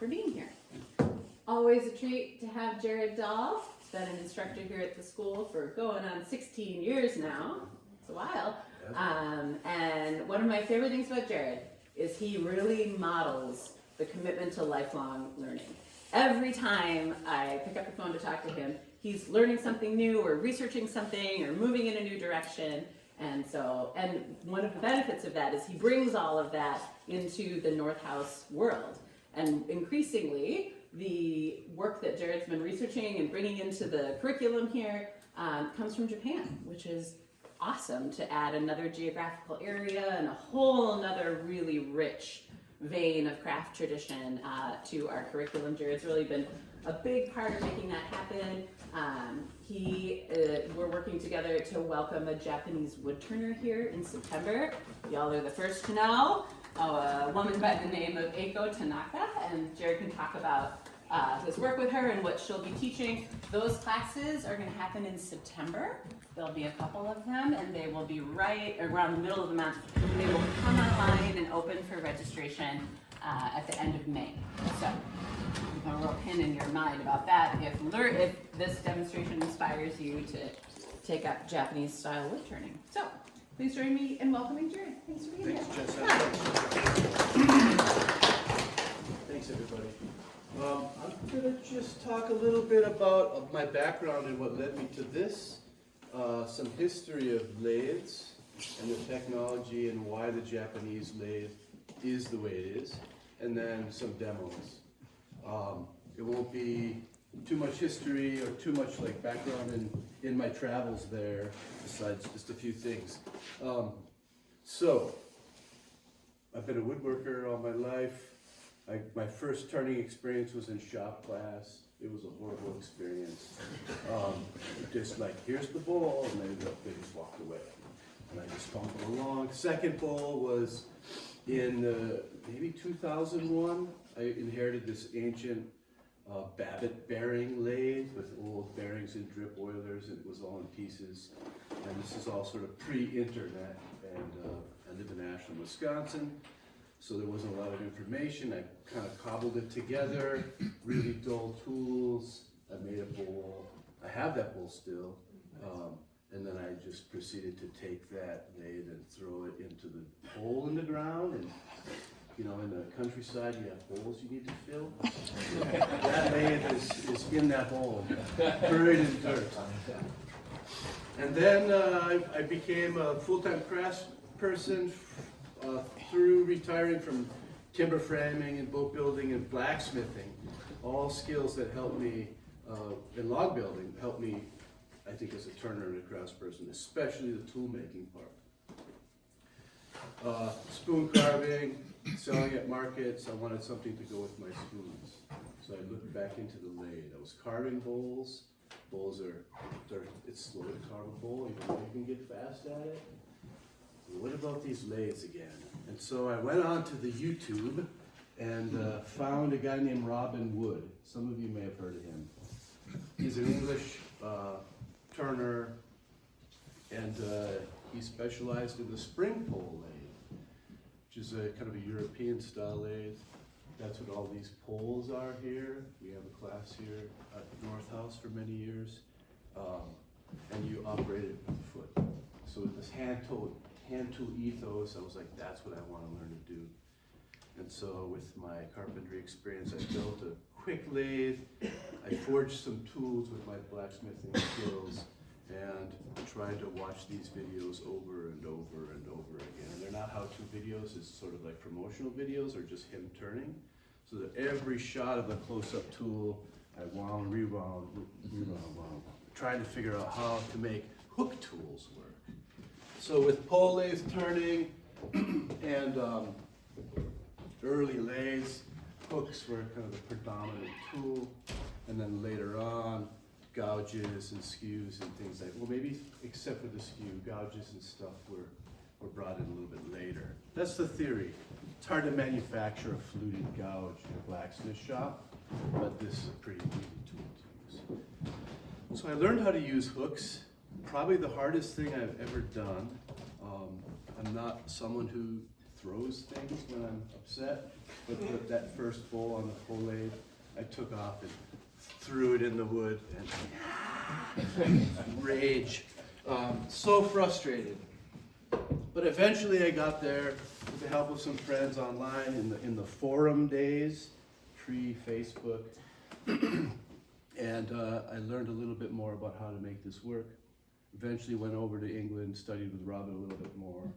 for being here. Always a treat to have Jarrod Dahl. He's been an instructor here at the school for going on 16 years now. It's a while. And one of my favorite things about Jarrod is he really models the commitment to lifelong learning. Every time I pick up the phone to talk to him, he's learning something new or researching something or moving in a new direction. And one of the benefits of that is he brings all of that into the North House world. And increasingly, the work that Jarrod's been researching and bringing into the curriculum here comes from Japan, which is awesome to add another geographical area and a whole another really rich vein of craft tradition to our curriculum. Jarrod's really been a big part of making that happen. We're working together to welcome a Japanese woodturner here in September. Y'all are the first to know. A woman by the name of Eiko Tanaka, and Jarrod can talk about his work with her and what she'll be teaching. Those classes are going to happen in September. There'll be a couple of them, and they will be right around the middle of the month. They will come online and open for registration at the end of May. So, a real pin in your mind about that if this demonstration inspires you to take up Japanese style wood turning. So, please join me in welcoming Jarrod. Thanks for being here. Thanks, Thanks, everybody. I'm going to just talk a little bit about my background and what led me to this, some history of lathes and the technology and why the Japanese lathe is the way it is, and then some demos. It won't be too much history or too much like background in my travels there, besides just a few things. So, I've been a woodworker all my life. My first turning experience was in shop class. It was a horrible experience. Just like, here's the bowl, and they just walked away. And I just stumbled along. Second bowl was in maybe 2001. I inherited this ancient Babbitt bearing lathe with old bearings and drip oilers, and it was all in pieces. And this is all sort of pre-internet, and I live in Ashland, Wisconsin, so there wasn't a lot of information. I kind of cobbled it together, really dull tools. I made a bowl. I have that bowl still, and then I just proceeded to take that lathe and throw it into the hole in the ground. And you know, in the countryside, you have holes you need to fill. That lathe is in that hole, buried in dirt. And then I became a full-time crafts person through retiring from timber framing and boat building and blacksmithing, all skills that helped me, in log building, helped me, I think, as a turner and a crafts person, especially the tool making part. Spoon carving, selling at markets. I wanted something to go with my spoons. So I looked back into the lathe. I was carving bowls. Bowls it's slow to carve a bowl, even though you can get fast at it. What about these lathes again? And so I went on to the YouTube and found a guy named Robin Wood. Some of you may have heard of him. He's an English turner, and he specialized in the spring pole lathe, which is a kind of a European style lathe. That's what all these poles are here. We have a class here at North House for many years, and you operate it with the foot. So with this hand tool ethos, I was like, that's what I want to learn to do. And so with my carpentry experience, I built a quick lathe. I forged some tools with my blacksmithing skills, and tried to watch these videos over and over and over again. And they're not how-to videos, it's sort of like promotional videos or just him turning. So that every shot of a close-up tool, I wound, rewound, trying to figure out how to make hook tools work. So with pole lathe turning and early lathes, hooks were kind of the predominant tool. And then later on, gouges and skews and things like, well, maybe except for the skew, gouges and stuff were brought in a little bit later. That's the theory. It's hard to manufacture a fluted gouge in a blacksmith shop, but this is a pretty easy tool to use. So I learned how to use hooks. Probably the hardest thing I've ever done. I'm not someone who throws things when I'm upset. But that first bowl on the pole lathe, I took off and threw it in the wood and rage. So frustrated. But eventually I got there with the help of some friends online in the forum days, pre-Facebook. And I learned a little bit more about how to make this work. Eventually went over to England, studied with Robin a little bit more.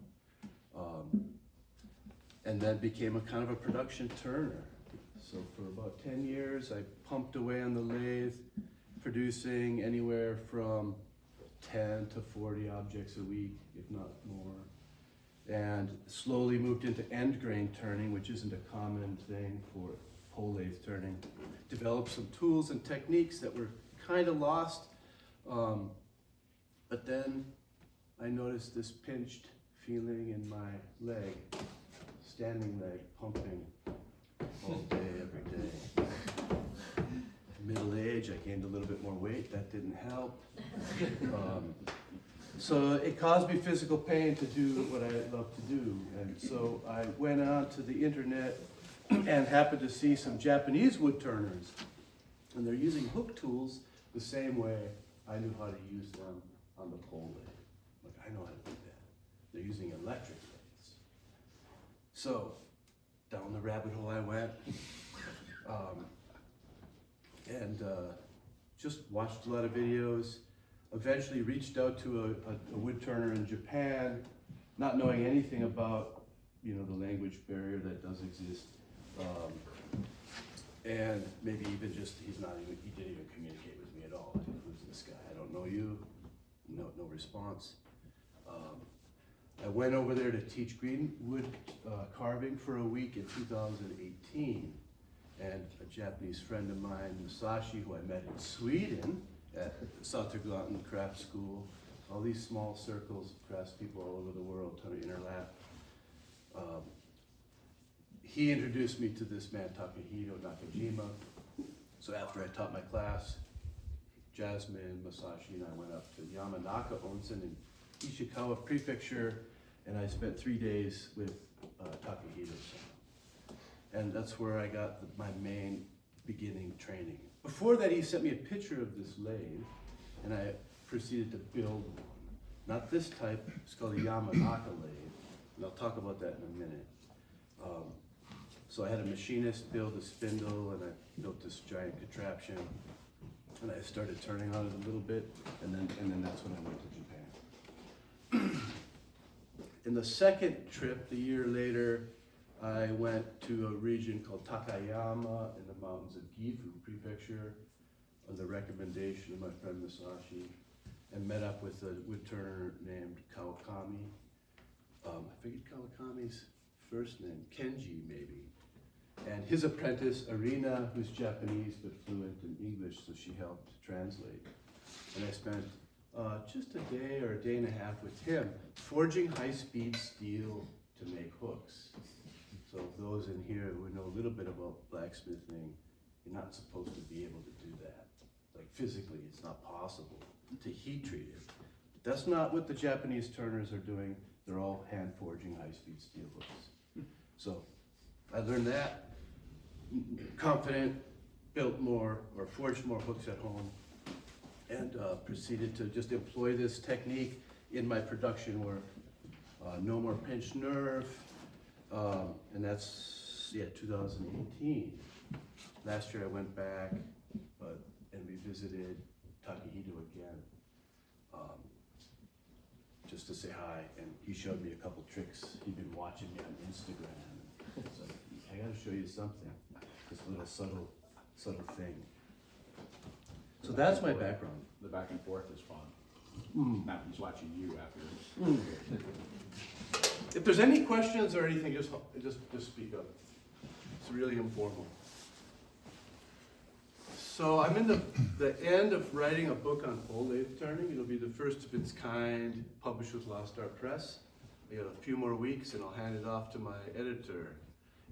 And then became a kind of a production turner. So for about 10 years, I pumped away on the lathe, producing anywhere from 10 to 40 objects a week, if not more. And slowly moved into end grain turning, which isn't a common thing for pole lathe turning. Developed some tools and techniques that were kind of lost. But then I noticed this pinched feeling in my leg, standing leg, pumping all day, every day. Middle age, I gained a little bit more weight, that didn't help. So it caused me physical pain to do what I love to do. And so I went on to the internet and happened to see some Japanese wood turners. And they're using hook tools the same way I knew how to use them on the pole lathe. Like, I know how to do that. They're using electric lathes. So down the rabbit hole I went. And just watched a lot of videos. Eventually reached out to a wood turner in Japan, not knowing anything about, the language barrier that does exist. And maybe even just, he didn't even communicate with me at all. Who's this guy? I don't know you. No response. I went over there to teach greenwood carving for a week in 2018. And a Japanese friend of mine, Musashi, who I met in Sweden at Södergatan Craft School, all these small circles of craftspeople all over the world trying to interlap. He introduced me to this man, Takahito Nakajima. So after I taught my class, Jasmine, Musashi, and I went up to Yamanaka Onsen in Ishikawa Prefecture, and I spent 3 days with Takahito-san. And that's where I got my main beginning training. Before that, he sent me a picture of this lathe, and I proceeded to build one. Not this type, it's called a Yamanaka lathe, and I'll talk about that in a minute. So I had a machinist build a spindle, and I built this giant contraption, and I started turning on it a little bit, and then that's when I went to Japan. In the second trip, the year later, I went to a region called Takayama in the mountains of Gifu Prefecture on the recommendation of my friend Musashi, and met up with a wood turner named Kawakami. I forget Kawakami's first name, Kenji maybe. And his apprentice, Arina, who's Japanese but fluent in English, so she helped translate. And I spent just a day or a day and a half with him, forging high-speed steel to make hooks. So those in here who know a little bit about blacksmithing, you're not supposed to be able to do that. Like physically, it's not possible to heat treat it. That's not what the Japanese turners are doing. They're all hand forging high-speed steel hooks. So I learned that, confident, built more or forged more hooks at home, and proceeded to just employ this technique in my production work. No more pinched nerve. And that's 2018. Last year I went back and revisited Takahito again, just to say hi. And he showed me a couple tricks. He'd been watching me on Instagram. So I got to show you something. This little subtle thing. So that's my background. The back and forth is fun. Now he's watching you after this. If there's any questions or anything, just speak up. It's really informal. So I'm in the end of writing a book on pole lathe turning. It'll be the first of its kind, published with Lost Art Press. I got a few more weeks and I'll hand it off to my editor.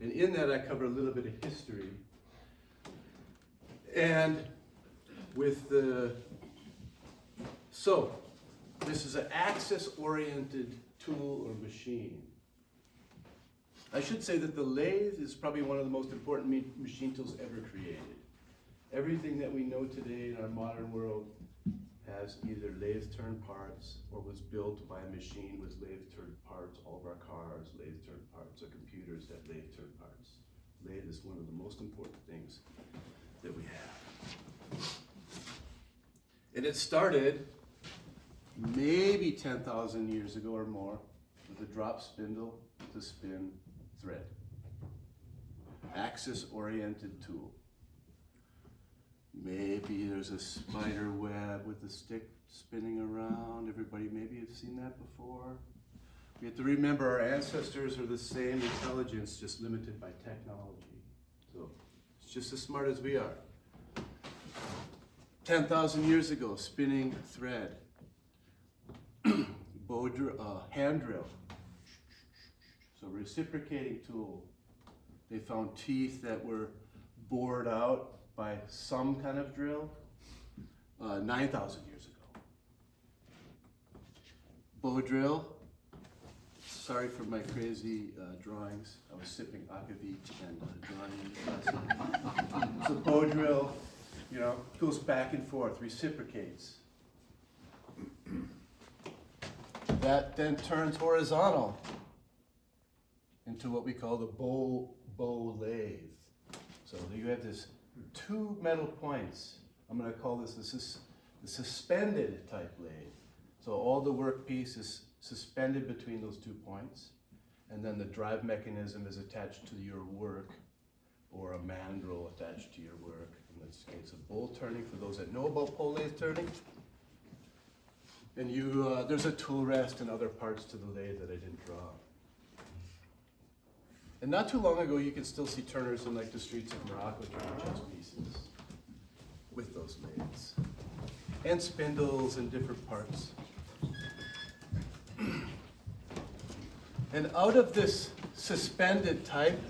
And in that I cover a little bit of history. And with this is an axis-oriented tool or machine. I should say that the lathe is probably one of the most important machine tools ever created. Everything that we know today in our modern world has either lathe turn parts or was built by a machine with lathe turn parts. All of our cars, lathe turn parts, our computers have lathe turn parts. Lathe is one of the most important things that we have. And it started maybe 10,000 years ago or more with a drop spindle to spin thread. Axis-oriented tool. Maybe there's a spider web with a stick spinning around. Everybody maybe have seen that before. We have to remember our ancestors are the same intelligence, just limited by technology. So it's just as smart as we are. 10,000 years ago, spinning thread. Hand drill. So reciprocating tool. They found teeth that were bored out by some kind of drill 9,000 years ago. Bow drill. Sorry for my crazy drawings. I was sipping akavit and drawing. So bow drill, you know, goes back and forth, reciprocates. That then turns horizontal into what we call the bow lathe. So you have this two metal points. I'm going to call this the suspended type lathe. So all the workpiece is suspended between those 2 points, and then the drive mechanism is attached to your work, or a mandrel attached to your work. In this case, a bowl turning for those that know about pole lathe turning. And there's a tool rest and other parts to the lathe that I didn't draw. And not too long ago, you could still see turners in like the streets of Morocco turning chess pieces with those lathes. And spindles and different parts. And out of this suspended type,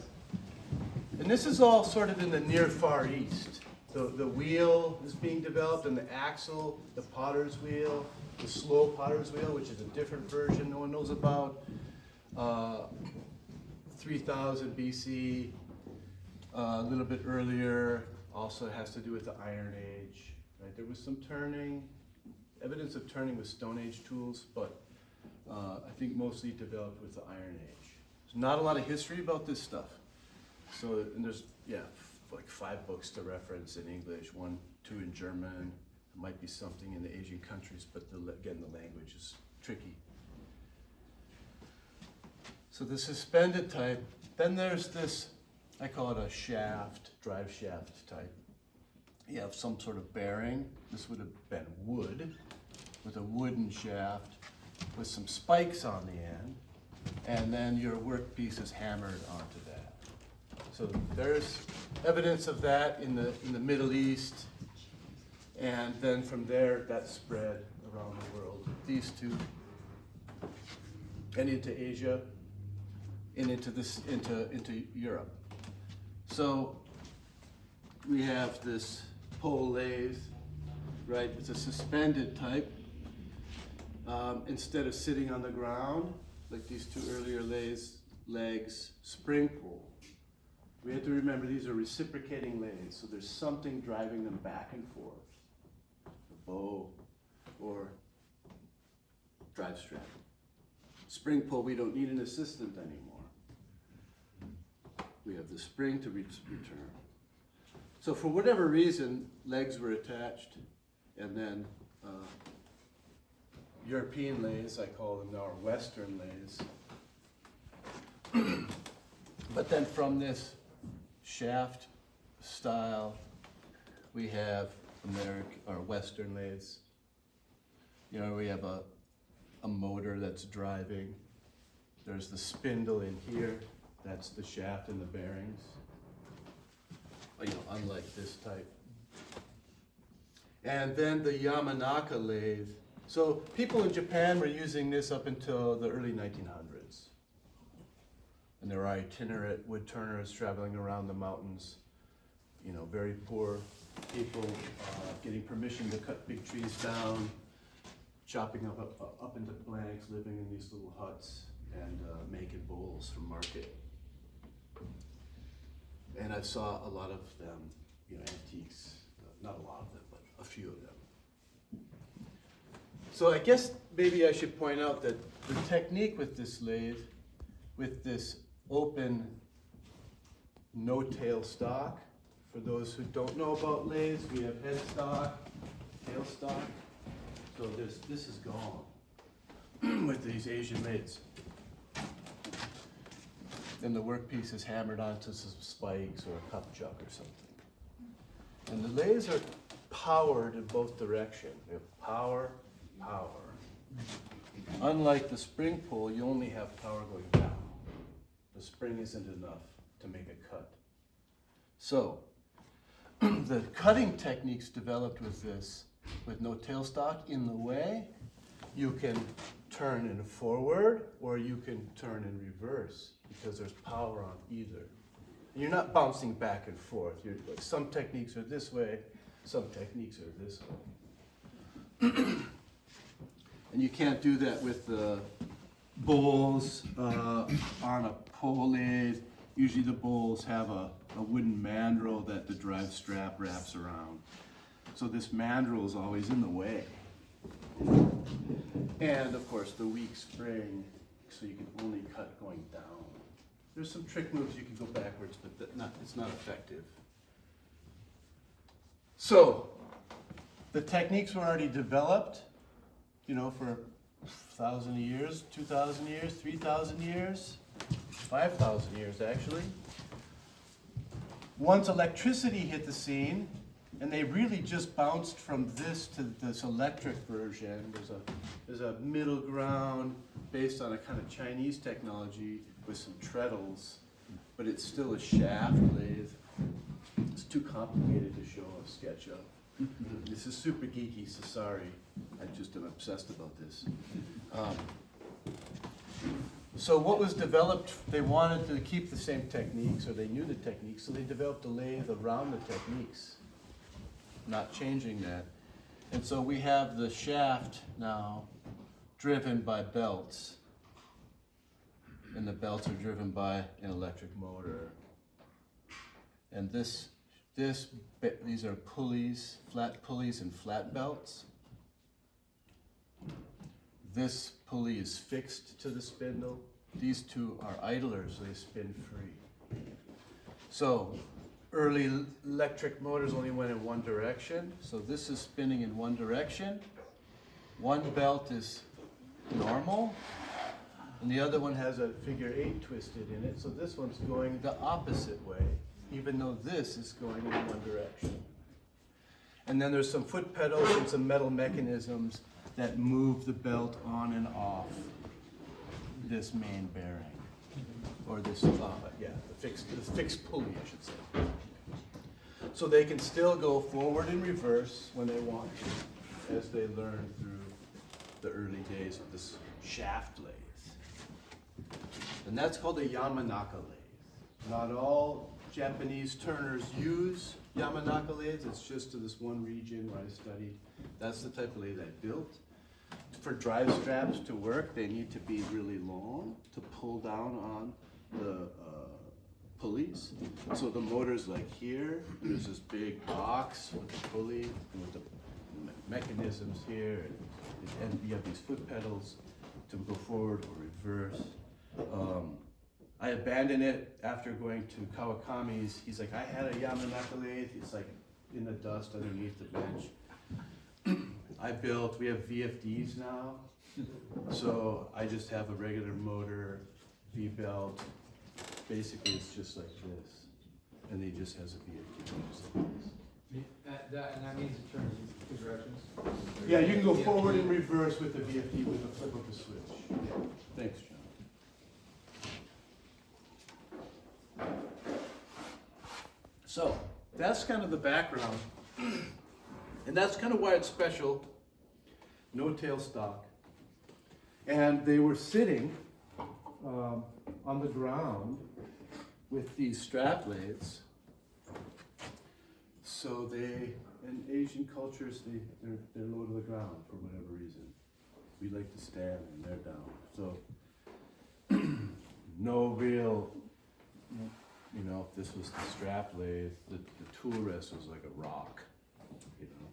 and this is all sort of in the near Far East. The wheel is being developed, and the axle, the potter's wheel, the slow potter's wheel, which is a different version no one knows about. 3000 BC, a little bit earlier, also has to do with the Iron Age. Right? There was some turning, evidence of turning with Stone Age tools, but I think mostly developed with the Iron Age. There's not a lot of history about this stuff. So, and there's, like 5 books to reference in English, 1, 2 in German. There might be something in the Asian countries, but again, the language is tricky. So the suspended type, then there's this, I call it a shaft, drive shaft type. You have some sort of bearing. This would have been wood, with a wooden shaft, with some spikes on the end, and then your workpiece is hammered onto that. So there's evidence of that in the Middle East, and then from there that spread around the world. These two, and into Asia, and into Europe. So we have this pole lathe, right? It's a suspended type. Instead of sitting on the ground, like these 2 earlier legs, spring pull. We have to remember these are reciprocating lathes, so there's something driving them back and forth. A bow or drive strap. Spring pull, we don't need an assistant anymore. We have the spring to return. So for whatever reason, legs were attached, and then European lathes, I call them now, or Western lathes. But then from this shaft style, we have American or Western lathes. You know, we have a motor that's driving. There's the spindle in here. That's the shaft and the bearings. You know, unlike this type. And then the Yamanaka lathe. So people in Japan were using this up until the early 1900s. And there are itinerant wood turners traveling around the mountains. You know, very poor people getting permission to cut big trees down, chopping up into planks, living in these little huts, and making bowls for market. And I saw a lot of them, you know, antiques, not a lot of them, but a few of them. So I guess maybe I should point out that the technique with this lathe, with this open no-tail stock, for those who don't know about lathes, we have headstock, tailstock. So this is gone with these Asian lathes. And the workpiece is hammered onto some spikes or a cup chuck or something. And the lathes are powered in both directions. They have power, power. Unlike the spring pull, you only have power going down. The spring isn't enough to make a cut. So, the cutting techniques developed with this, with no tailstock in the way, you can turn in forward or you can turn in reverse because there's power on either. And you're not bouncing back and forth. Some techniques are this way, some techniques are this way. And you can't do that with the bowls on a pole lathe. Usually the bowls have a wooden mandrel that the drive strap wraps around. So this mandrel is always in the way. And of course the weak spring, so you can only cut going down. There's some trick moves you can go backwards, but it's not effective. So the techniques were already developed, you know, for 1,000 years, 2,000 years, 3,000 years, 5,000 years actually. Once electricity hit the scene, and they really just bounced from this to this electric version. There's a middle ground based on a kind of Chinese technology with some treadles, but it's still a shaft lathe. It's too complicated to show a sketch of. This is super geeky, so sorry. I just am obsessed about this. So what was developed, they wanted to keep the same techniques, or they knew the techniques, so they developed a lathe around the techniques, not changing that. And so we have the shaft now driven by belts, and the belts are driven by an electric motor. And these are pulleys, flat pulleys and flat belts. This pulley is fixed to the spindle. These two are idlers, they spin free. So early electric motors only went in one direction, so this is spinning in one direction. One belt is normal, and the other one has a figure 8 twisted in it, so this one's going the opposite way, even though this is going in one direction. And then there's some foot pedals and some metal mechanisms that move the belt on and off this main bearing, or this, the fixed pulley, I should say. So they can still go forward and reverse when they want to, as they learn through the early days of this shaft lathe. And that's called a Yamanaka lathe. Not all Japanese turners use Yamanaka lathes, it's just to this one region where I studied. That's the type of lathe I built. For drive straps to work, they need to be really long to pull down on the pulleys. So the motor's like here, and there's this big box with the pulley, and with the mechanisms here, and you have these foot pedals to go forward or reverse. I abandoned it after going to Kawakami's. He's like, I had a Yamanaka lathe. It's like in the dust underneath the bench. We have VFDs now, so I just have a regular motor, V-belt. Basically, it's just like this, and he just has a VFD. And that means it turns in two directions? Yeah, you can go forward and reverse with the VFD with the flip of the switch. Thanks, John. So, that's kind of the background, and that's kind of why it's special. No tailstock. And they were sitting on the ground with these strap lathes. So in Asian cultures, they're low to the ground for whatever reason. We like to stand and they're down. So no real You know, if this was the strap lathe, the tool rest was like a rock, you know.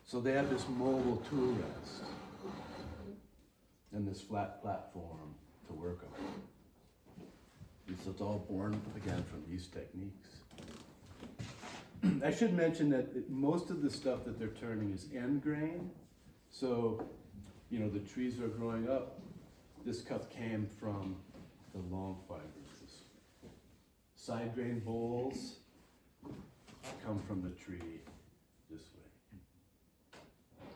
So they have this mobile tool rest and this flat platform to work on. And so it's all born again from these techniques. I should mention that most of the stuff that they're turning is end grain. So, you know, the trees are growing up. This cup came from the long fibers. Side grain bowls come from the tree this way.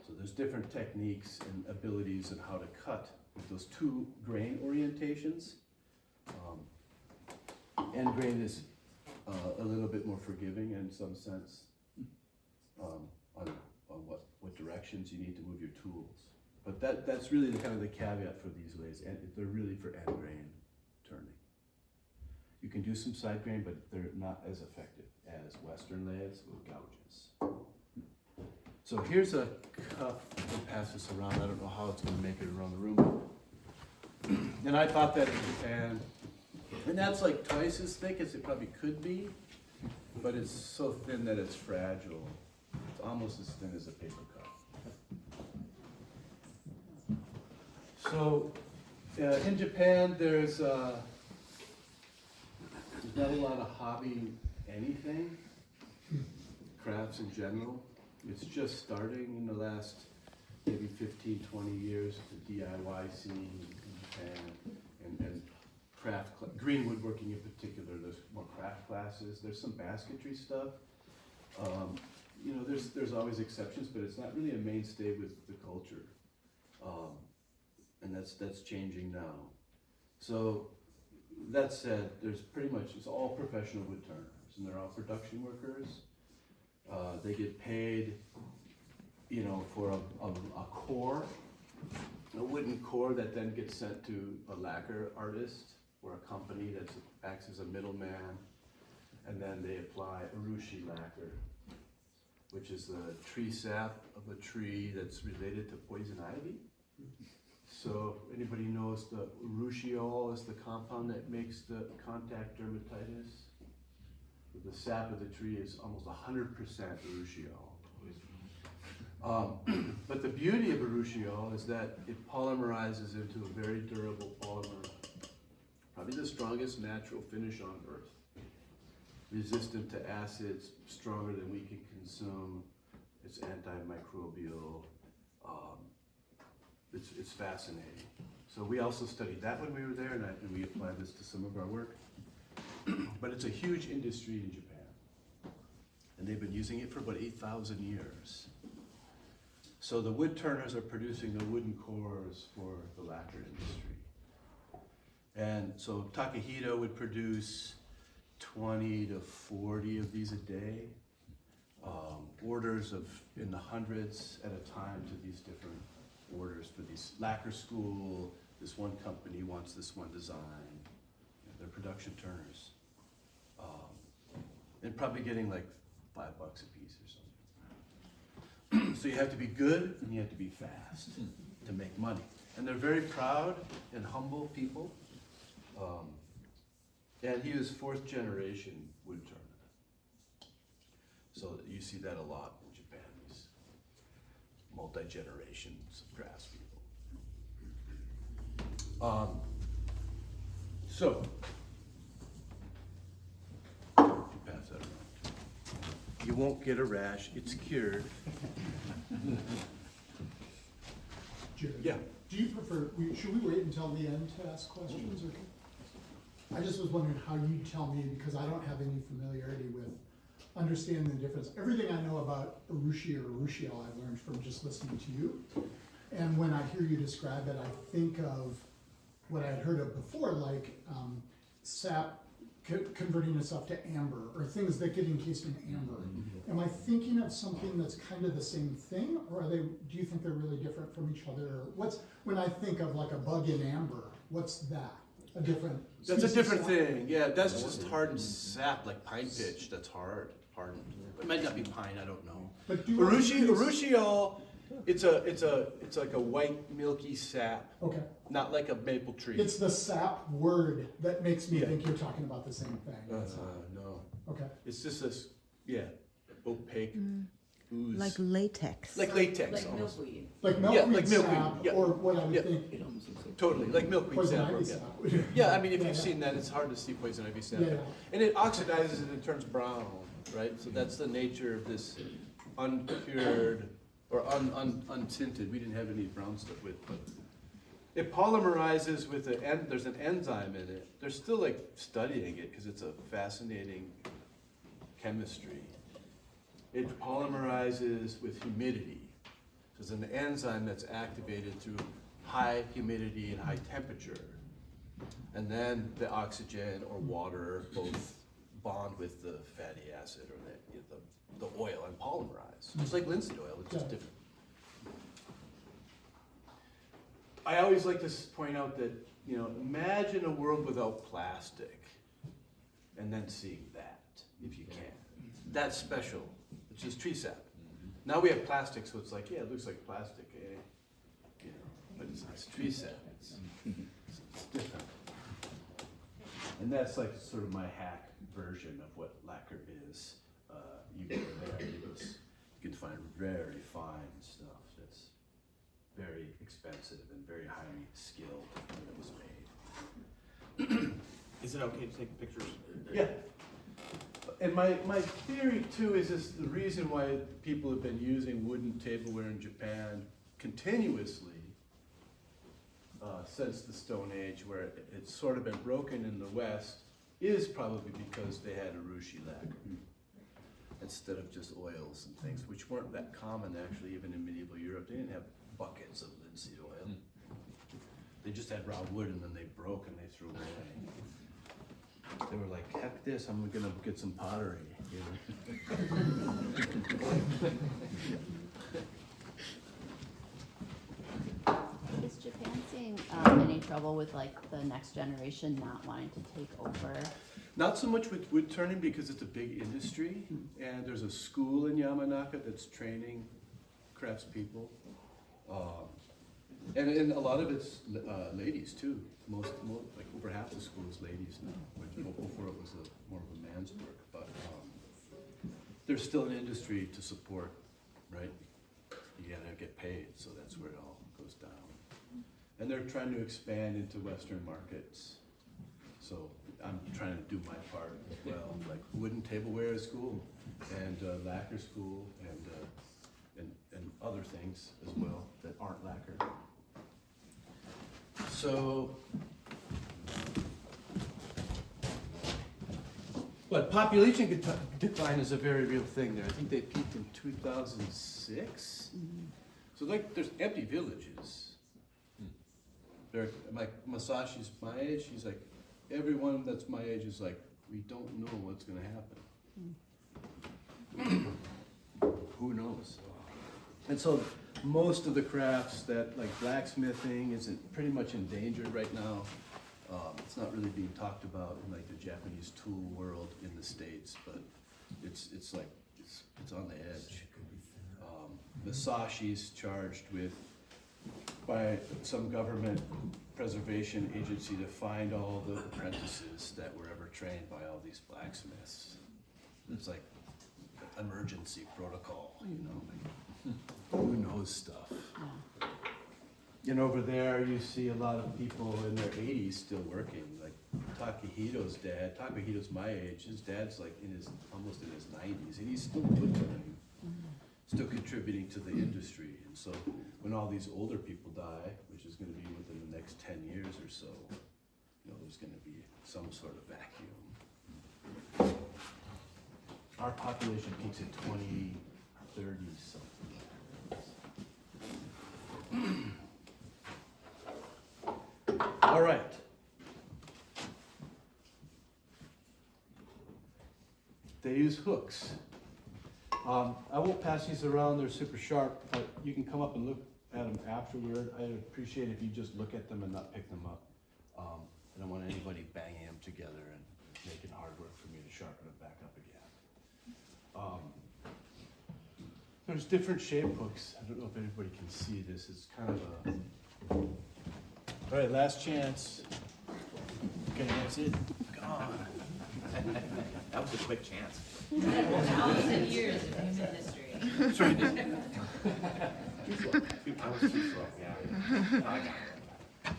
So there's different techniques and abilities in how to cut with those two grain orientations. End grain is a little bit more forgiving in some sense on what directions you need to move your tools. But that's really the kind of the caveat for these lathes, and they're really for end grain turning. You can do some side grain, but they're not as effective as Western lathes with gouges. So here's a cup, I'll pass this around. I don't know how it's gonna make it around the room. And I bought that in Japan. And that's like twice as thick as it probably could be, but it's so thin that it's fragile. It's almost as thin as a paper cup. So in Japan, there's not a lot of hobby anything, crafts in general. It's just starting in the last maybe 15, 20 years, the DIY scene in Japan, and craft, green woodworking in particular. There's more craft classes. There's some basketry stuff. You know, there's always exceptions, but it's not really a mainstay with the culture. And that's changing now. So that said, there's pretty much, it's all professional wood turners, and they're all production workers. They get paid, you know, for a core, a wooden core that then gets sent to a lacquer artist or a company that acts as a middleman, and then they apply urushi lacquer, which is the tree sap of a tree that's related to poison ivy. So anybody knows the urushiol is the compound that makes the contact dermatitis? The sap of the tree is almost 100% urushiol. But the beauty of urushiol is that it polymerizes into a very durable polymer, probably the strongest natural finish on earth. Resistant to acids, stronger than we can consume. It's antimicrobial. It's fascinating. So we also studied that when we were there, and we applied this to some of our work. But it's a huge industry in Japan, and they've been using it for about 8,000 years. So the wood turners are producing the wooden cores for the lacquer industry. And so Takahito would produce 20 to 40 of these a day. Orders of in the hundreds at a time to these different orders for these lacquer school. This one company wants this one design. They're production turners. And probably getting like $5 a piece or something. So you have to be good and you have to be fast to make money. And they're very proud and humble people. And he was 4th generation wood turner. So you see that a lot in Japan, these multi-generations of craftspeople. So, you pass that around. You won't get a rash, it's cured. Jarrod, Yeah. do you prefer, should we wait until the end to ask questions? Or I just was wondering how you tell me, because I don't have any familiarity with understanding the difference. Everything I know about urushi or urushiol I've learned from just listening to you. And when I hear you describe it, I think of what I'd heard of before, like sap converting itself to amber, or things that get encased in amber. Am I thinking of something that's kind of the same thing, or are they? Do you think they're really different from each other? What's, when I think of like a bug in amber, what's that? A different? That's a different species of sap? thing, yeah, that's just hardened sap, like pine pitch, that's hardened. It might not be pine, I don't know. But do Urushiol It's like a white milky sap, Okay. not like a maple tree. It's the sap word that makes me Yeah. think you're talking about the same thing. No, Okay. it's just this, opaque ooze. Like latex. Like latex Like almost. milkweed. Like milkweed like milkweed, sap, yeah. or what I would Yeah. think Totally, like milkweed poison sap. ivy Yeah. sap. Yeah, I mean, if Yeah, you've yeah. seen that, it's hard to see poison ivy sap. Yeah, yeah. And it oxidizes and it turns brown, right? So that's the nature of this uncured or untinted. We didn't have any brown stuff with, but it polymerizes with there's an enzyme in it. They're still like studying it because it's a fascinating chemistry. It polymerizes with humidity. There's an enzyme that's activated through high humidity and high temperature. And then the oxygen or water both bond with the fatty acid or the oil and polymerize. Just like linseed oil, it's just Yeah. different. I always like to point out that, imagine a world without plastic and then seeing that, if you can. That's special, which is tree sap. Now we have plastic, so it's like, it looks like plastic, but it's tree sap. It's different. And that's like sort of my hack version of what lacquer is. You go there, you can find very fine stuff that's very expensive and very highly skilled when it was made. Is it okay to take pictures? Yeah. And my theory too is this: the reason why people have been using wooden tableware in Japan continuously since the Stone Age, where it's sort of been broken in the West, is probably because they had urushi lacquer instead of just oils and things, which weren't that common actually even in medieval Europe. They didn't have buckets of linseed oil. They just had raw wood and then they broke and they threw it away. They were like, heck this, I'm gonna get some pottery, Is Japan seeing any trouble with like the next generation not wanting to take over? Not so much with wood turning because it's a big industry, and there's a school in Yamanaka that's training craftspeople. And a lot of it's ladies too. Most like over half the school is ladies now, which before it was more of a man's work. But there's still an industry to support, right? You gotta get paid, so that's where it all goes down. And they're trying to expand into Western markets. So I'm trying to do my part as well. Like wooden tableware is cool, and lacquer school, and other things as well that aren't lacquer. So, but population decline is a very real thing there. I think they peaked in 2006. So like, there's empty villages. They're, like Masashi's my age. She's like, everyone that's my age is like, we don't know what's gonna happen. Who knows? And so most of the crafts that, like blacksmithing, isn't pretty much endangered right now. It's not really being talked about in like the Japanese tool world in the States, but it's like, it's on the edge. Masashi's charged with, by some government preservation agency, to find all the apprentices that were ever trained by all these blacksmiths. It's like emergency protocol, who knows stuff. And over there you see a lot of people in their 80s still working, like Takahito's dad. Takahito's my age. His dad's like almost in his 90s, and he's still wood turning, still contributing to the industry. And so when all these older people die, which is going to be within the next 10 years or so, there's going to be some sort of vacuum. Our population peaks in 2030 something. All right. They use hooks. I won't pass these around, they're super sharp, but you can come up and look at them afterward. I'd appreciate if you just look at them and not pick them up. I don't want anybody banging them together and making hard work for me to sharpen them back up again. There's different shape hooks. I don't know if anybody can see this. It's kind of a. All right, last chance. Okay, that's it. Come on. That was a quick chance. 1,000 years of human history. That's right. I was too slow, yeah. No, I got it.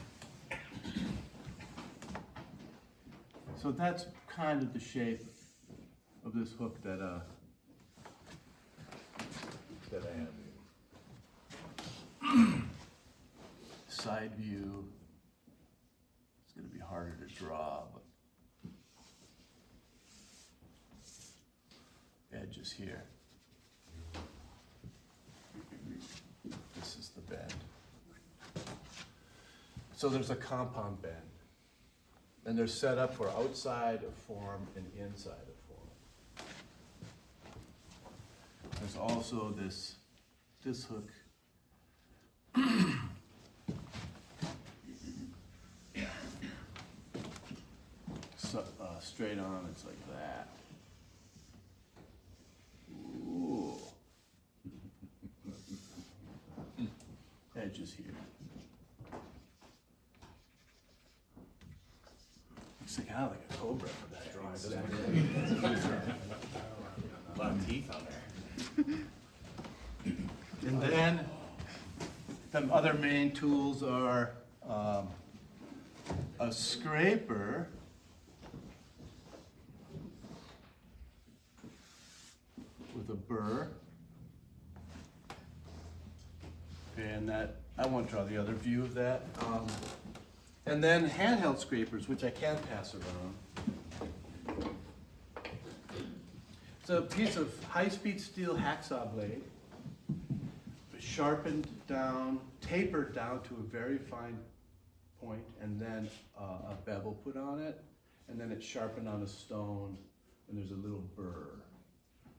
So that's kind of the shape of this hook that I have. Side view. It's gonna be harder to draw, but edges here. This is the bend. So there's a compound bend. And they're set up for outside of form and inside of form. There's also this hook. So, straight on, it's like that. Ooh. Edges here. Looks like a cobra for that drawing. A lot of teeth on there. And then the other main tools are a scraper with a burr. And that, I won't draw the other view of that. And then handheld scrapers, which I can pass around. It's a piece of high-speed steel hacksaw blade, sharpened down, tapered down to a very fine point, and then a bevel put on it, and then it's sharpened on a stone, and there's a little burr.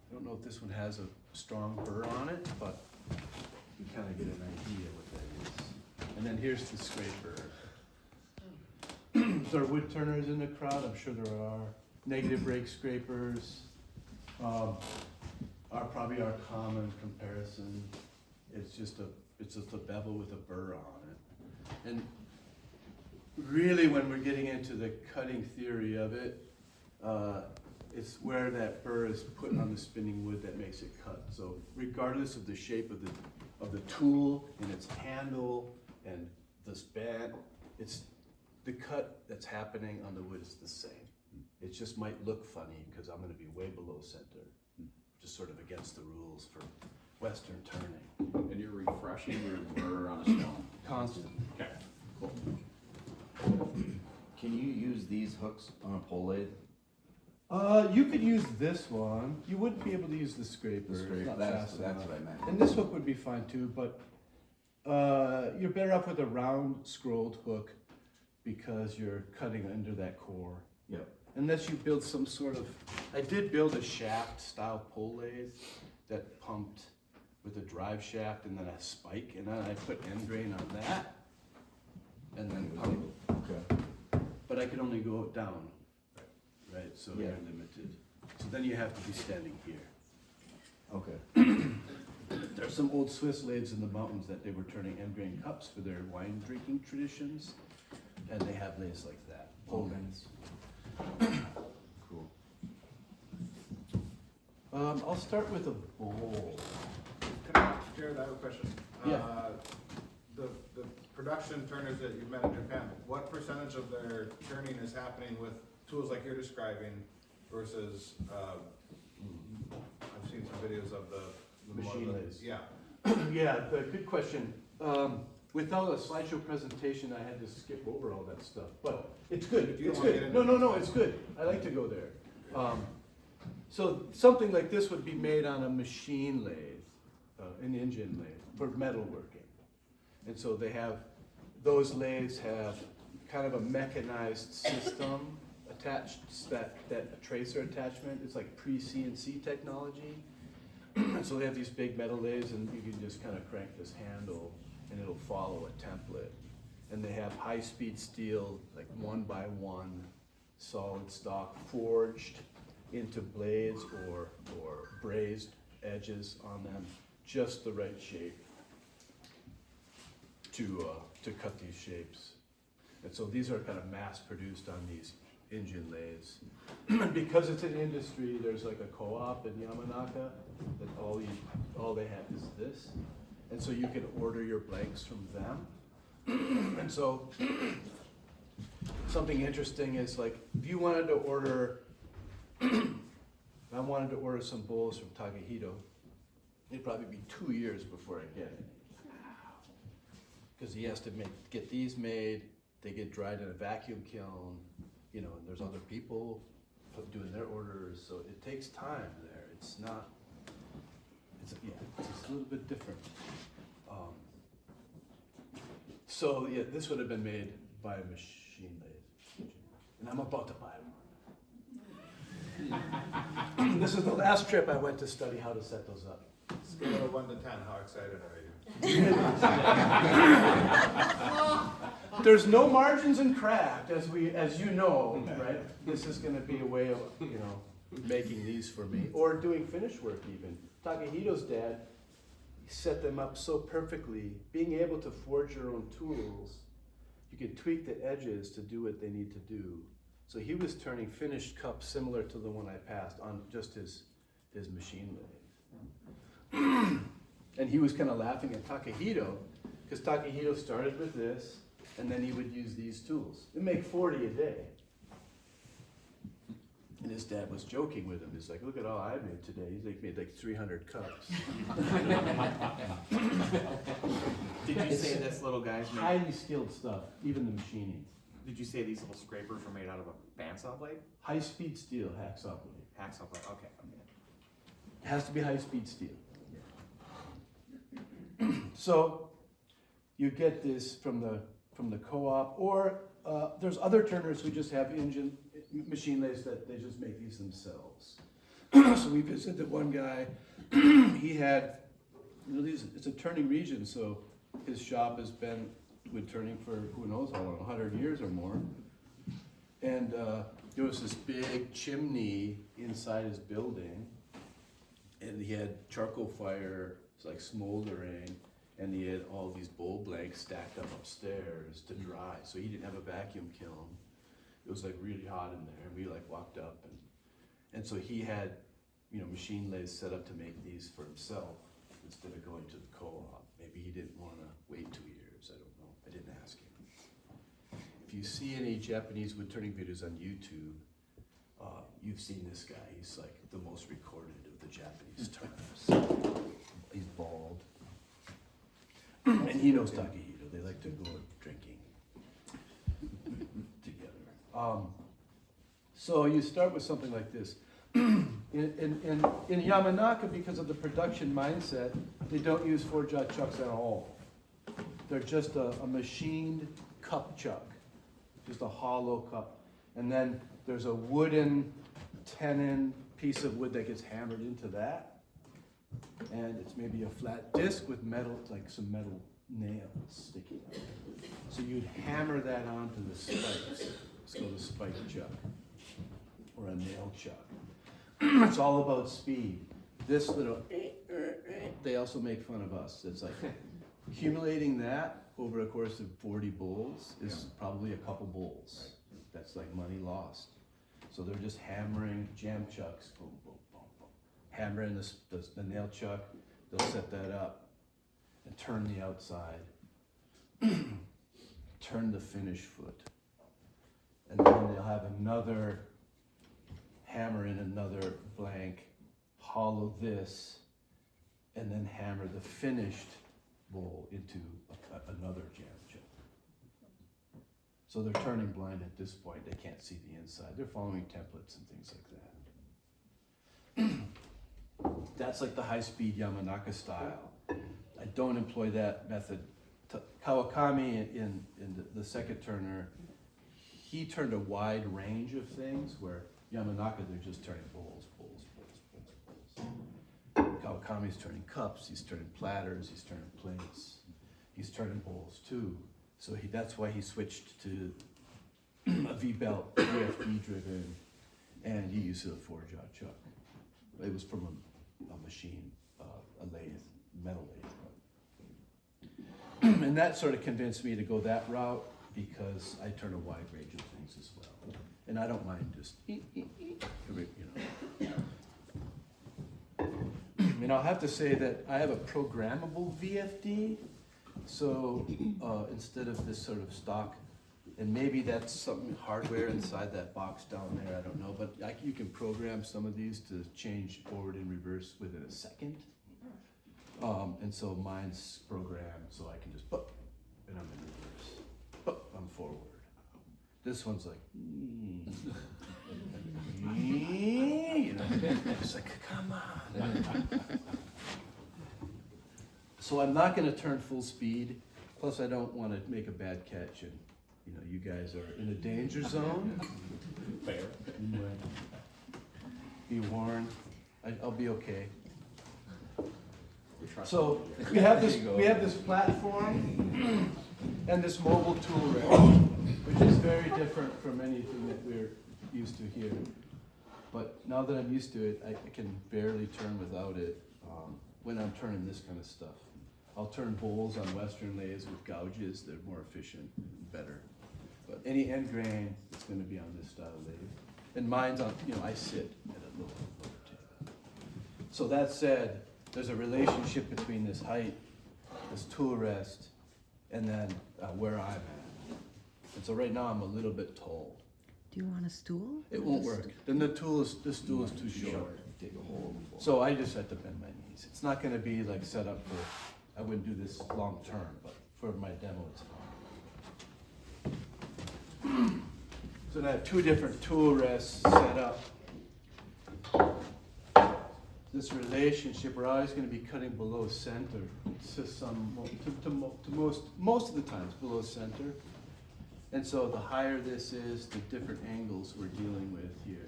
I don't know if this one has a strong burr on it, but you kind of get an idea what that is. And then here's the scraper. There are wood turners in the crowd, I'm sure there are. Negative rake scrapers are probably our common comparison. It's just a bevel with a burr on it. And really when we're getting into the cutting theory of it, it's where that burr is put on the spinning wood that makes it cut. So regardless of the shape of the tool and its handle and this band, it's the cut that's happening on the wood is the same. It just might look funny because I'm going to be way below center, just sort of against the rules for Western turning. And you're refreshing your burr on a stone. Constant. Okay, cool. Can you use these hooks on a pole lathe? You could use this one. You wouldn't be able to use the scraper. The scraper, It's not that's fast enough. what I meant. And this hook would be fine too, but you're better off with a round scrolled hook because you're cutting under that core. Yep. Unless you build some sort of, I did build a shaft style pole lathe that pumped with a drive shaft and then a spike, and then I put end grain on that and then pump. Okay. But I could only go down, right? So Yeah. you're limited. So then you have to be standing here. Okay. There's some old Swiss lathes in the mountains that they were turning end grain cups for their wine drinking traditions, and they have lathes like that, pole lathes. Cool. I'll start with a bowl. Jared, I have a question. Yeah. The production turners that you've met in Japan, what percentage of their turning is happening with tools like you're describing versus, I've seen some videos of the Machine more- lathes. Yeah. Yeah, good question. Without a slideshow presentation, I had to skip over all that stuff, but it's good, If you don't it's wanna get good. into No, it's good. I like to go there. So something like this would be made on a machine lathe, an engine lathe, for metalworking. And so those lathes have kind of a mechanized system attached, that tracer attachment. It's like pre-CNC technology. So they have these big metal lathes and you can just kind of crank this handle and it'll follow a template. And they have high-speed steel, like 1x1 solid stock forged into blades or brazed edges on them just the right shape to cut these shapes. And so these are kind of mass produced on these engine lathes. And because it's an industry, there's like a co-op in Yamanaka that all they have is this. And so you can order your blanks from them. And so something interesting is like, if you wanted to order, I wanted to order some bowls from Takahito, it'd probably be 2 years before I get it. Because he has to get these made, they get dried in a vacuum kiln, you know, and there's other people doing their orders, so it takes time there. It's not, it's a little bit different. So yeah, this would have been made by a machine lathe, and I'm about to buy one. This is the last trip I went to study how to set those up. Scale of 1 to 10, how excited are you? There's no margins in craft, as you know, right? This is going to be a way of, you know, making these for me, or doing finish work even. Takahito's dad set them up so perfectly. Being able to forge your own tools, you can tweak the edges to do what they need to do. So he was turning finished cups similar to the one I passed on just his machine lathe. And he was kind of laughing at Takahito, because Takahito started with this, and then he would use these tools. He'd make 40 a day. And his dad was joking with him. He's like, look at all I made today. He's like, made like 300 cups. Did you say this little guy's made? Highly skilled stuff, even the machining. Did you say these little scrapers were made out of a bandsaw blade? High-speed steel, hacksaw blade. Hacksaw blade. Okay. It has to be high-speed steel. So you get this from the co-op, or there's other turners who just have machine lathes that they just make these themselves. So we visited one guy. He had, you know, it's a turning region, so his shop has been turning for who knows how long, 100 years or more. And there was this big chimney inside his building, and he had charcoal fire, it's like smoldering, and he had all these bowl blanks stacked up upstairs to dry. So he didn't have a vacuum kiln. It was like really hot in there, and we like walked up, and so he had, you know, machine lathes set up to make these for himself instead of going to the co-op. Maybe he didn't want to wait 2 years. I don't know. I didn't ask him. If you see any Japanese wood turning videos on YouTube, you've seen this guy. He's like the most recorded of the Japanese turners. He's bald. And he knows Takahito. They like to go drinking together. So you start with something like this. In Yamanaka, because of the production mindset, they don't use four-jaw chucks at all. They're just a machined cup chuck, just a hollow cup. And then there's a wooden tenon piece of wood that gets hammered into that. And it's maybe a flat disc with metal, like some metal nails sticking out. So you'd hammer that onto the spikes. It's called a spike chuck or a nail chuck. It's all about speed. This little, they also make fun of us. It's like accumulating that over a course of 40 bowls is probably a couple bowls. That's like money lost. So they're just hammering jam chucks, boom, boom, boom, boom. Hammering the nail chuck, they'll set that up and turn the outside, turn the finish foot. And then they'll have another hammer in another blank, hollow this, and then hammer the finished bowl into another jam chuck. So they're turning blind at this point. They can't see the inside. They're following templates and things like that. That's like the high-speed Yamanaka style. I don't employ that method. Kawakami in the second turner, he turned a wide range of things where Yamanaka, they're just turning bowls. Kawakami's turning cups, he's turning platters, he's turning plates, he's turning bowls too. So that's why he switched to a V-belt, VFD driven, and he used a four-jaw chuck. It was from a machine, a lathe, And that sort of convinced me to go that route because I turn a wide range of things as well. And I don't mind just, you know. And I'll have to say that I have a programmable VFD. So instead of this sort of stock, and maybe that's something hardware inside that box down there, I don't know. But you can program some of these to change forward and reverse within a second. And so mine's programmed so I can just, and I'm in reverse, I'm forward. This one's like, you know, it's like, come on. So I'm not gonna turn full speed, plus I don't wanna make a bad catch, and, you know, you guys are in a danger zone. Fair. Be warned, I'll be okay. We trust So you. we have this platform and this mobile tool rack, which is very different from anything that we're used to here. But now that I'm used to it, I can barely turn without it when I'm turning this kind of stuff. I'll turn bowls on Western lathes with gouges. They're more efficient, better. But any end grain, it's going to be on this style lathe. And mine's on, you know, I sit at a lower table. So that said, there's a relationship between this height, this tool rest, and then where I'm at. And so right now I'm a little bit tall. Do you want a stool? It won't work. Then this stool is too short. Dig a hole. So I just have to bend my knees. It's not gonna be like set up for, I wouldn't do this long term, but for my demo it's fine. So I have two different tool rests set up. This relationship, we're always going to be cutting below center. It's just most of the times below center. And so the higher this is, the different angles we're dealing with here.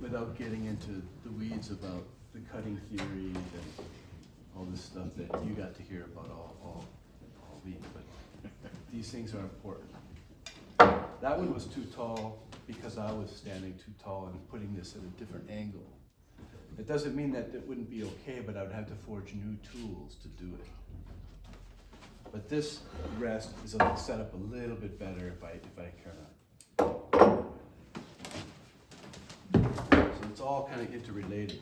Without getting into the weeds about the cutting theory and all this stuff that you got to hear about all week, but these things are important. That one was too tall because I was standing too tall and putting this at a different angle. It doesn't mean that it wouldn't be okay, but I would have to forge new tools to do it. But this rest is set up a little bit better if I kind of. So it's all kind of interrelated.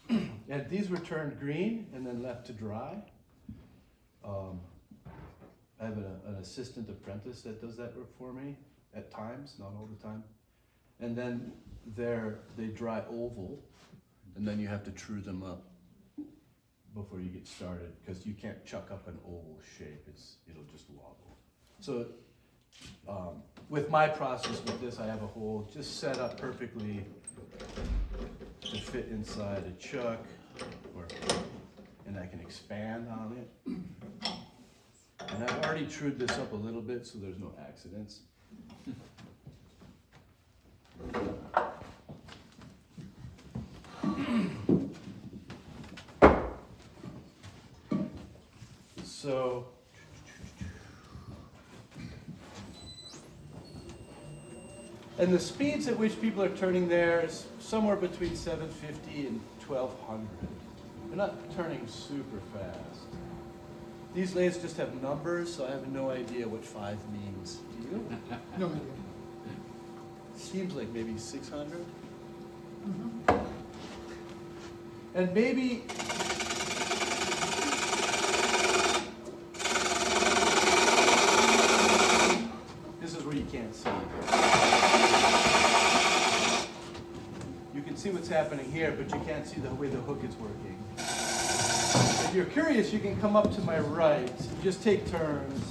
And these were turned green and then left to dry. I have an assistant apprentice that does that work for me at times, not all the time. And then they dry oval, and then you have to true them up before you get started, because you can't chuck up an oval shape, it'll just wobble. So with my process with this, I have a hole just set up perfectly to fit inside a chuck, and I can expand on it. And I've already trued this up a little bit so there's no accidents. So, and the speeds at which people are turning there is somewhere between 750 and 1200. They're not turning super fast. These lathes just have numbers, so I have no idea what 5 means. Do you? No idea. Seems like maybe 600. And maybe this is where you can't see. You can see what's happening here, but you can't see the way the hook is working. If you're curious, you can come up to my right. Just take turns.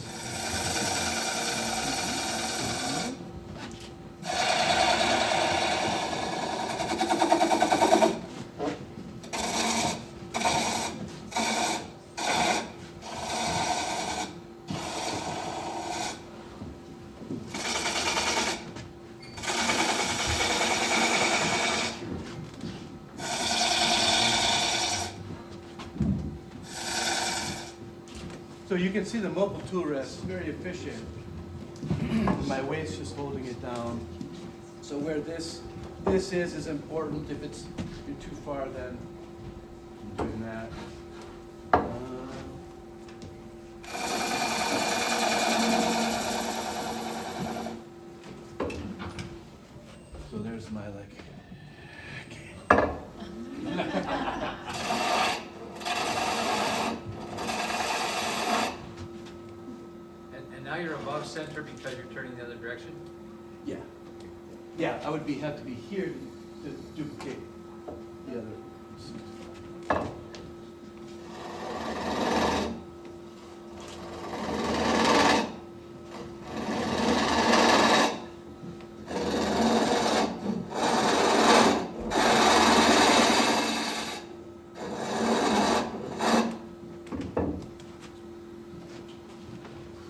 So you can see the mobile tool rest is very efficient. My weight's just holding it down. So where this is important. If you're too far, then I'm doing that. my like. And now you're above center because you're turning the other direction? Yeah. Yeah, I would have to be here to duplicate the other.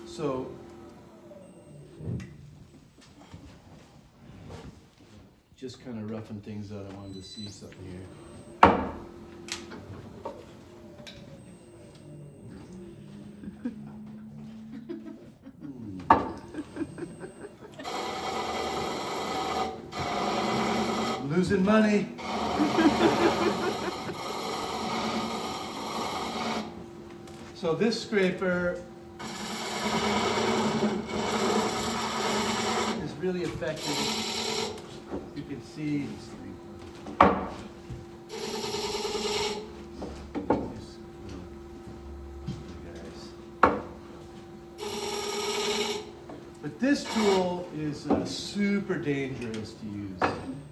So, just kind of roughing things out, I wanted to see something here. Losing money. So this scraper is really effective. You can see. But this tool is super dangerous to use.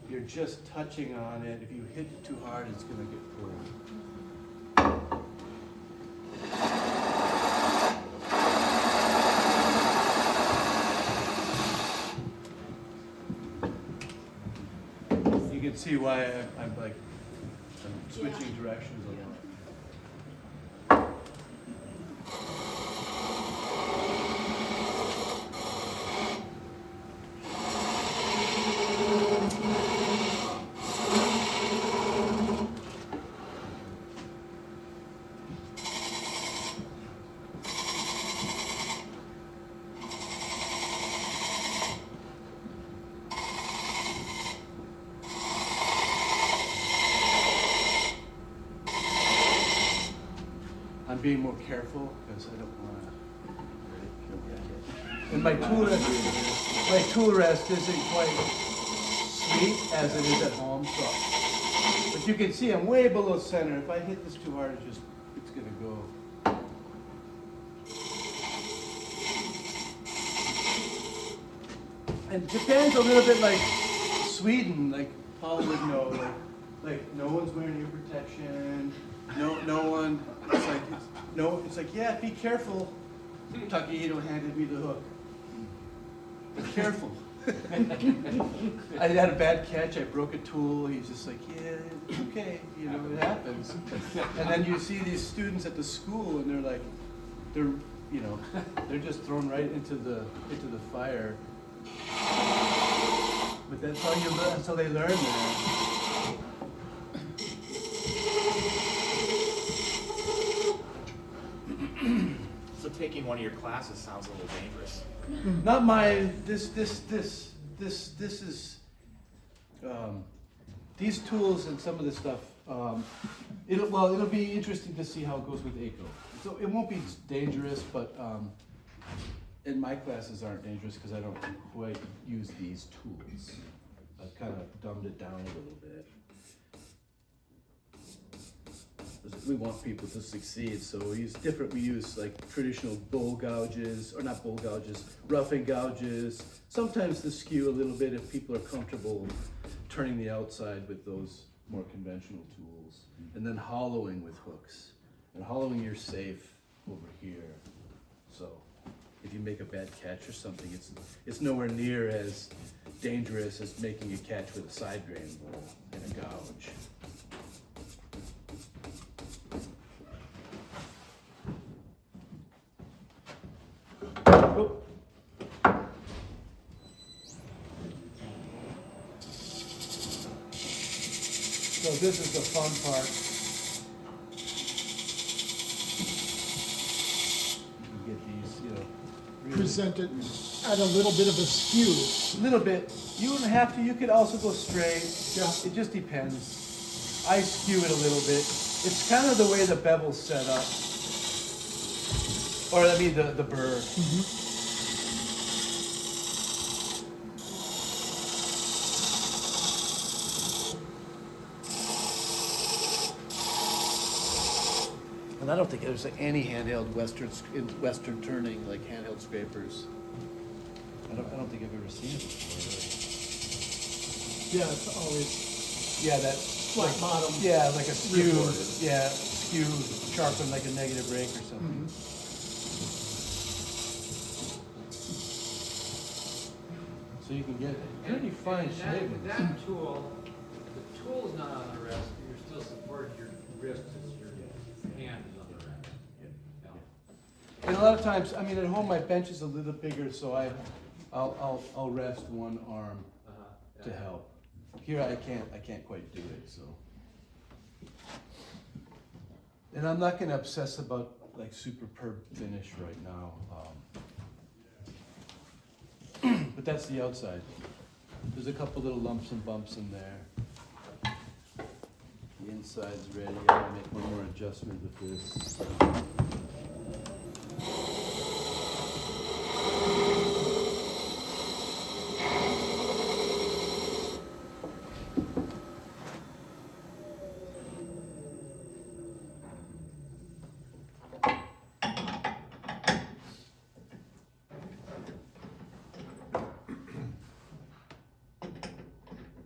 You're just touching on it. If you hit it too hard, it's going to get pulled. You can see why I'm switching directions a lot. I'm being more careful because I don't want to. And my tool rest isn't quite sweet as it is at home. So, but you can see I'm way below center. If I hit this too hard, it's gonna go. And Japan's a little bit like Sweden, like Paul would know, like no one's wearing ear protection. No one. It's like, yeah, be careful. Takahito handed me the hook. Be careful. I had a bad catch. I broke a tool. He's just like, yeah, it's okay. You know, it happens. And then you see these students at the school, and they're just thrown right into the fire. But that's how you learn. That's how they learn that. So taking one of your classes sounds a little dangerous. Not mine. This is these tools and some of this stuff. It'll be interesting to see how it goes with ACO. So it won't be dangerous, but and my classes aren't dangerous because I don't quite use these tools. I've kind of dumbed it down a little bit. We want people to succeed, so we use different. We use like traditional bowl gouges, or not bowl gouges, roughing gouges. Sometimes the skew a little bit if people are comfortable turning the outside with those more conventional tools. And then hollowing with hooks. And hollowing, you're safe over here. So if you make a bad catch or something, it's nowhere near as dangerous as making a catch with a side grain bowl and a gouge. Oh. So this is the fun part. You get these, really Present it at a little bit of a skew. a little bit. You don't have to. You could also go straight. Yeah. It just depends. I skew it a little bit. It's kind of the way the bevel's set up. Or I mean the burr. Mm-hmm. And I don't think there's any handheld western turning, like handheld scrapers. I don't think I've ever seen it before, Yeah, it's always really. Yeah, that. flat bottom. Yeah, like a skew, Reported. yeah, skew sharpened like a negative rake or something. So you can get pretty fine And that- shavings. That tool, the tool is not on the rest, you're still supporting your wrist, it's your hand is on the rest. Yeah. And a lot of times, I mean, at home, my bench is a little bigger, so I'll rest one arm to Yeah. help. Here, I can't quite do it, so. And I'm not gonna obsess about like superb finish right now. But that's the outside. There's a couple little lumps and bumps in there. The inside's ready. I'm gonna make one more adjustment with this.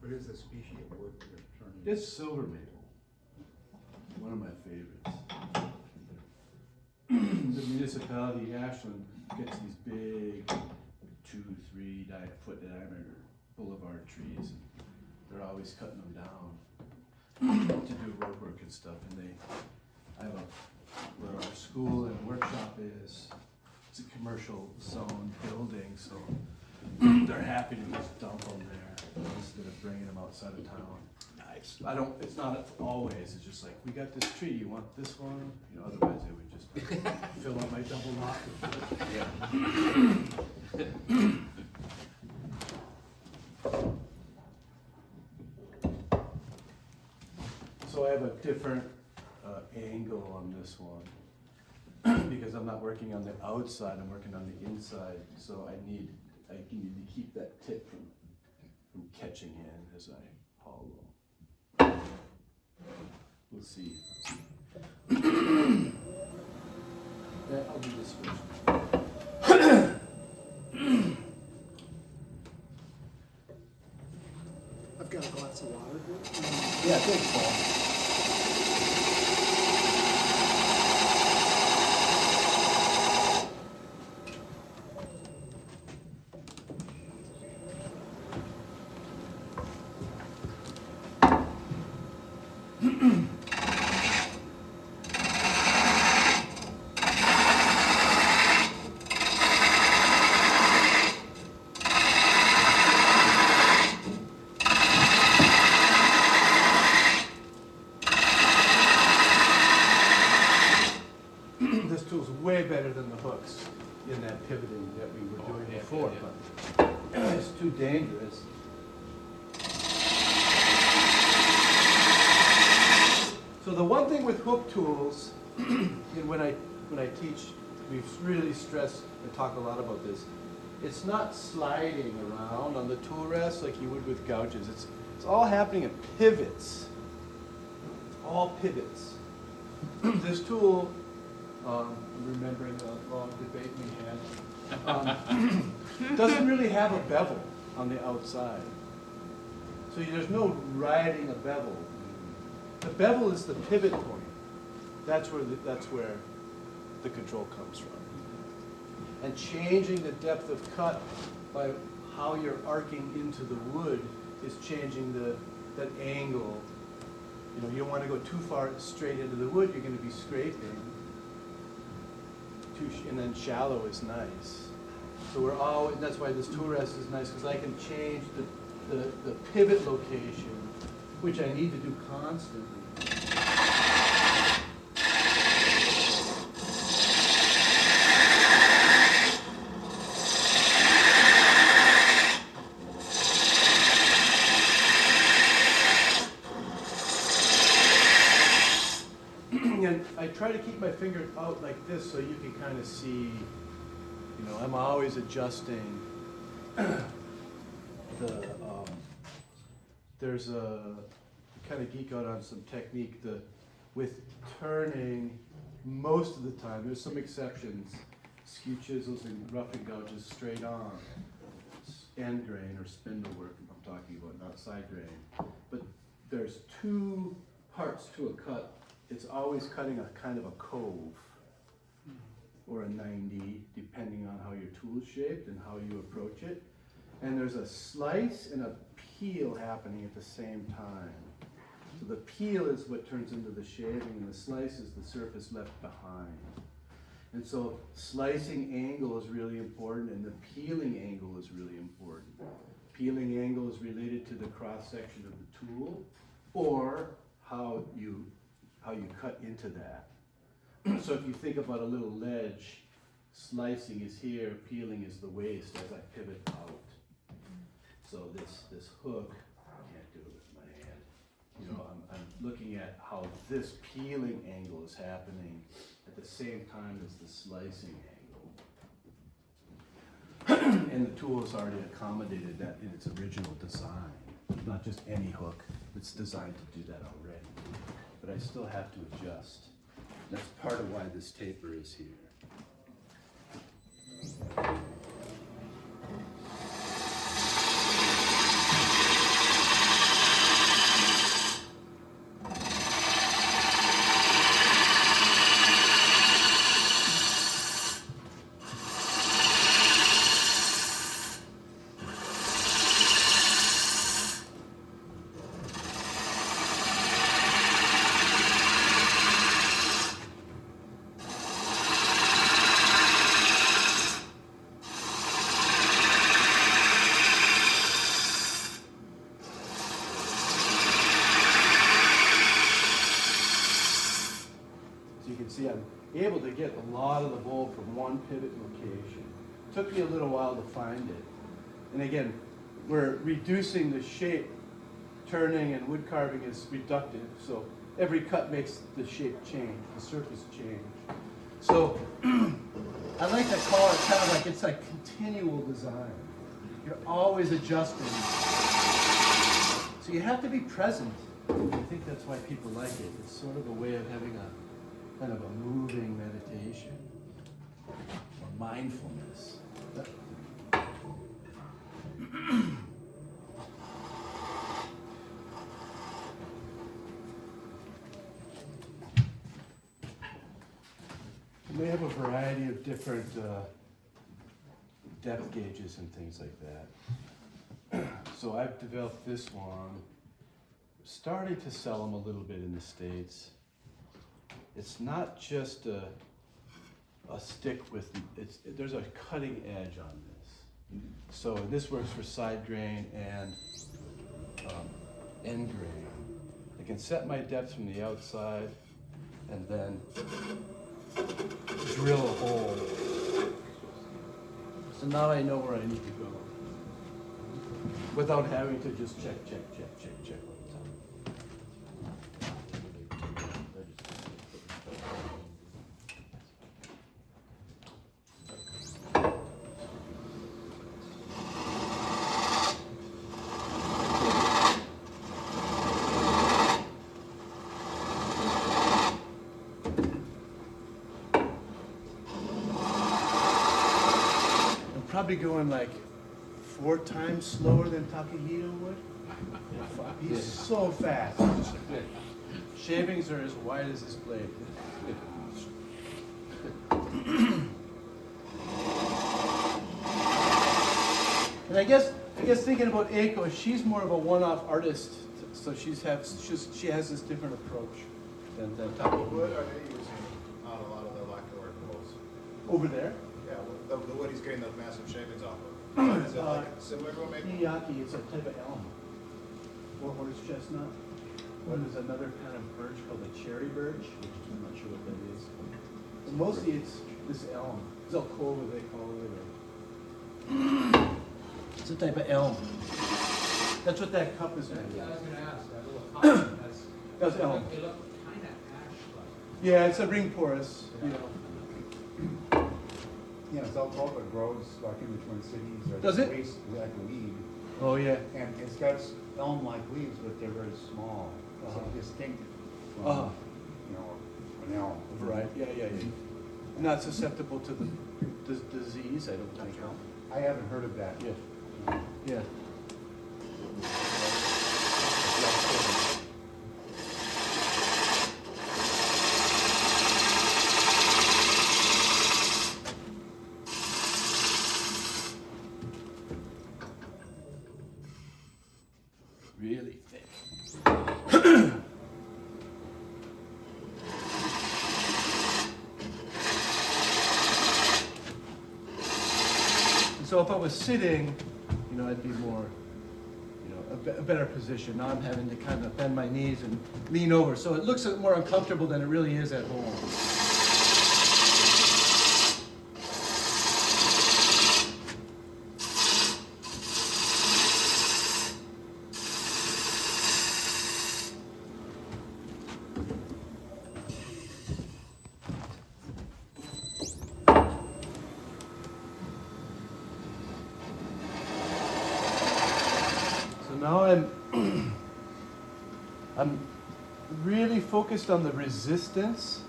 What is the species of wood you're turning? It's silver maple. One of my favorites. The municipality, Ashland, gets these big 2-3 foot diameter boulevard trees. They're always cutting them down to do road work and stuff. And I have where our school and workshop is, it's a commercial zone building, so they're happy to just dump them there instead of bringing them outside of town. Nice. It's not always, it's just like, we got this tree, you want this one? You know, otherwise they would just fill up my double lot. So I have a different angle on this one because I'm not working on the outside, I'm working on the inside. So I need to keep that tip from catching in as I hollow. We'll see. Yeah, I'll do this first. I've got a glass of water here. Yeah, thanks, Paul. This tool's way better than the hooks in that pivoting that we were doing before, but it's too dangerous. So the one thing with hook tools, and when I teach, we really stress and talk a lot about this. It's not sliding around on the tool rest like you would with gouges. It's all happening in pivots. All pivots. This tool, I'm remembering a long debate we had, doesn't really have a bevel on the outside. So there's no riding a bevel. The bevel is the pivot point. That's where the control comes from. And changing the depth of cut by how you're arcing into the wood is changing that angle. You know, you don't want to go too far straight into the wood, you're going to be scraping. And then shallow is nice. So that's why this tool rest is nice, because I can change the pivot location, which I need to do constantly. And I try to keep my finger out like this so you can kind of see, you know, I'm always adjusting there's a kind of geek out on some technique with turning most of the time. There's some exceptions. Skew chisels and roughing gouges straight on. End grain or spindle work I'm talking about, not side grain. But there's two parts to a cut. It's always cutting a kind of a cove or a 90, depending on how your tool is shaped and how you approach it. And there's a slice and a peel happening at the same time. So the peel is what turns into the shaving, and the slice is the surface left behind. And so slicing angle is really important, and the peeling angle is really important. Peeling angle is related to the cross section of the tool, or how you cut into that. So if you think about a little ledge, slicing is here, peeling is the waist as I pivot out. So this hook, I can't do it with my hand. You know, I'm looking at how this peeling angle is happening at the same time as the slicing angle. And the tool has already accommodated that in its original design. Not just any hook, it's designed to do that already. But I still have to adjust. That's part of why this taper is here. See, I'm able to get a lot of the bowl from one pivot location. Took me a little while to find it. And again, we're reducing the shape. Turning and wood carving is reductive, so every cut makes the shape change, the surface change. So I like to call it kind of like, it's like continual design. You're always adjusting. So you have to be present. I think that's why people like it. It's sort of a way of having a kind of a moving meditation or mindfulness. We have a variety of different depth gauges and things like that. So I've developed this one, starting to sell them a little bit in the States. It's not just a stick with, there's a cutting edge on this. So this works for side grain and end grain. I can set my depth from the outside and then drill a hole. So now I know where I need to go without having to just check all the time. Probably going like 4 times slower than Takahito would. He's so fast. Shavings are as wide as his blade. And I guess thinking about Eiko, she's more of a one-off artist, so she has this different approach than Takahito. What are they using on a lot of the lacquerware tools? Over there? Yeah, the wood he's getting those massive shavings off of. Is it like similar to a maple? Miyake, it's a type of elm. Or horse chestnut. Or there's another kind of birch called a cherry birch, which I'm not sure what that is. But mostly it's this elm. Zelkova, they call it. Or it's a type of elm. That's what that cup is made Yeah, I of. was gonna ask, that little cup, That's elm. they look kinda ash-like. Yeah, it's a ring porous, you know. Yeah, Zelkova grows like in the Twin Cities. Or Does it? waste like a weed. Oh, yeah. And it's got elm-like leaves, but they're very small. It's Uh-huh. distinct from, Uh-huh. you know, an No. Right, yeah. Not susceptible to the disease, I don't think. I haven't heard of that. Yeah. Really thick. So if I was sitting, I'd be more, a better position. Now I'm having to kind of bend my knees and lean over. So it looks more uncomfortable than it really is at home. Now I'm really focused on the resistance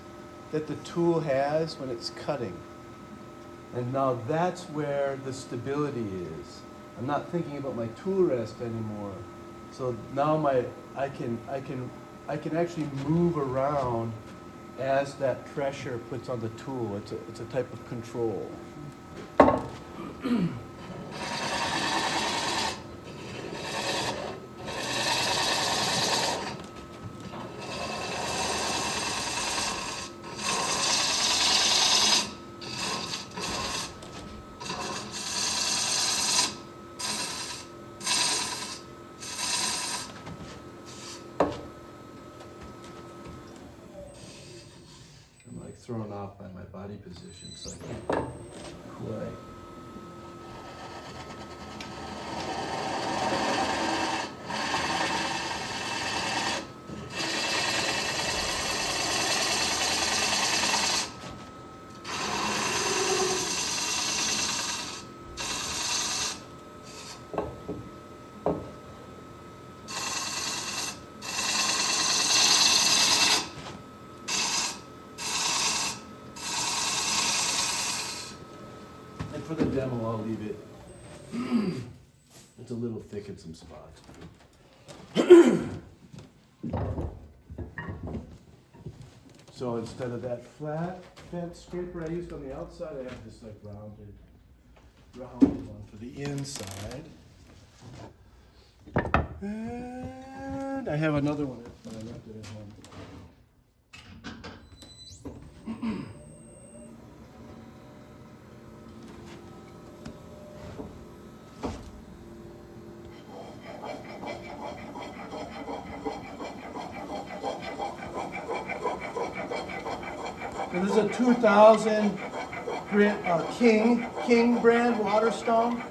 that the tool has when it's cutting. And now that's where the stability is. I'm not thinking about my tool rest anymore. So now I can actually move around as that pressure puts on the tool. It's a type of control. Thrown off by my body position, so I can't quite. For the demo, I'll leave it. It's a little thick in some spots. So instead of that flat bent scraper I used on the outside, I have this like rounded one for the inside. And I have another one, but I left it at home. So this is a 2000 grit King brand water stone.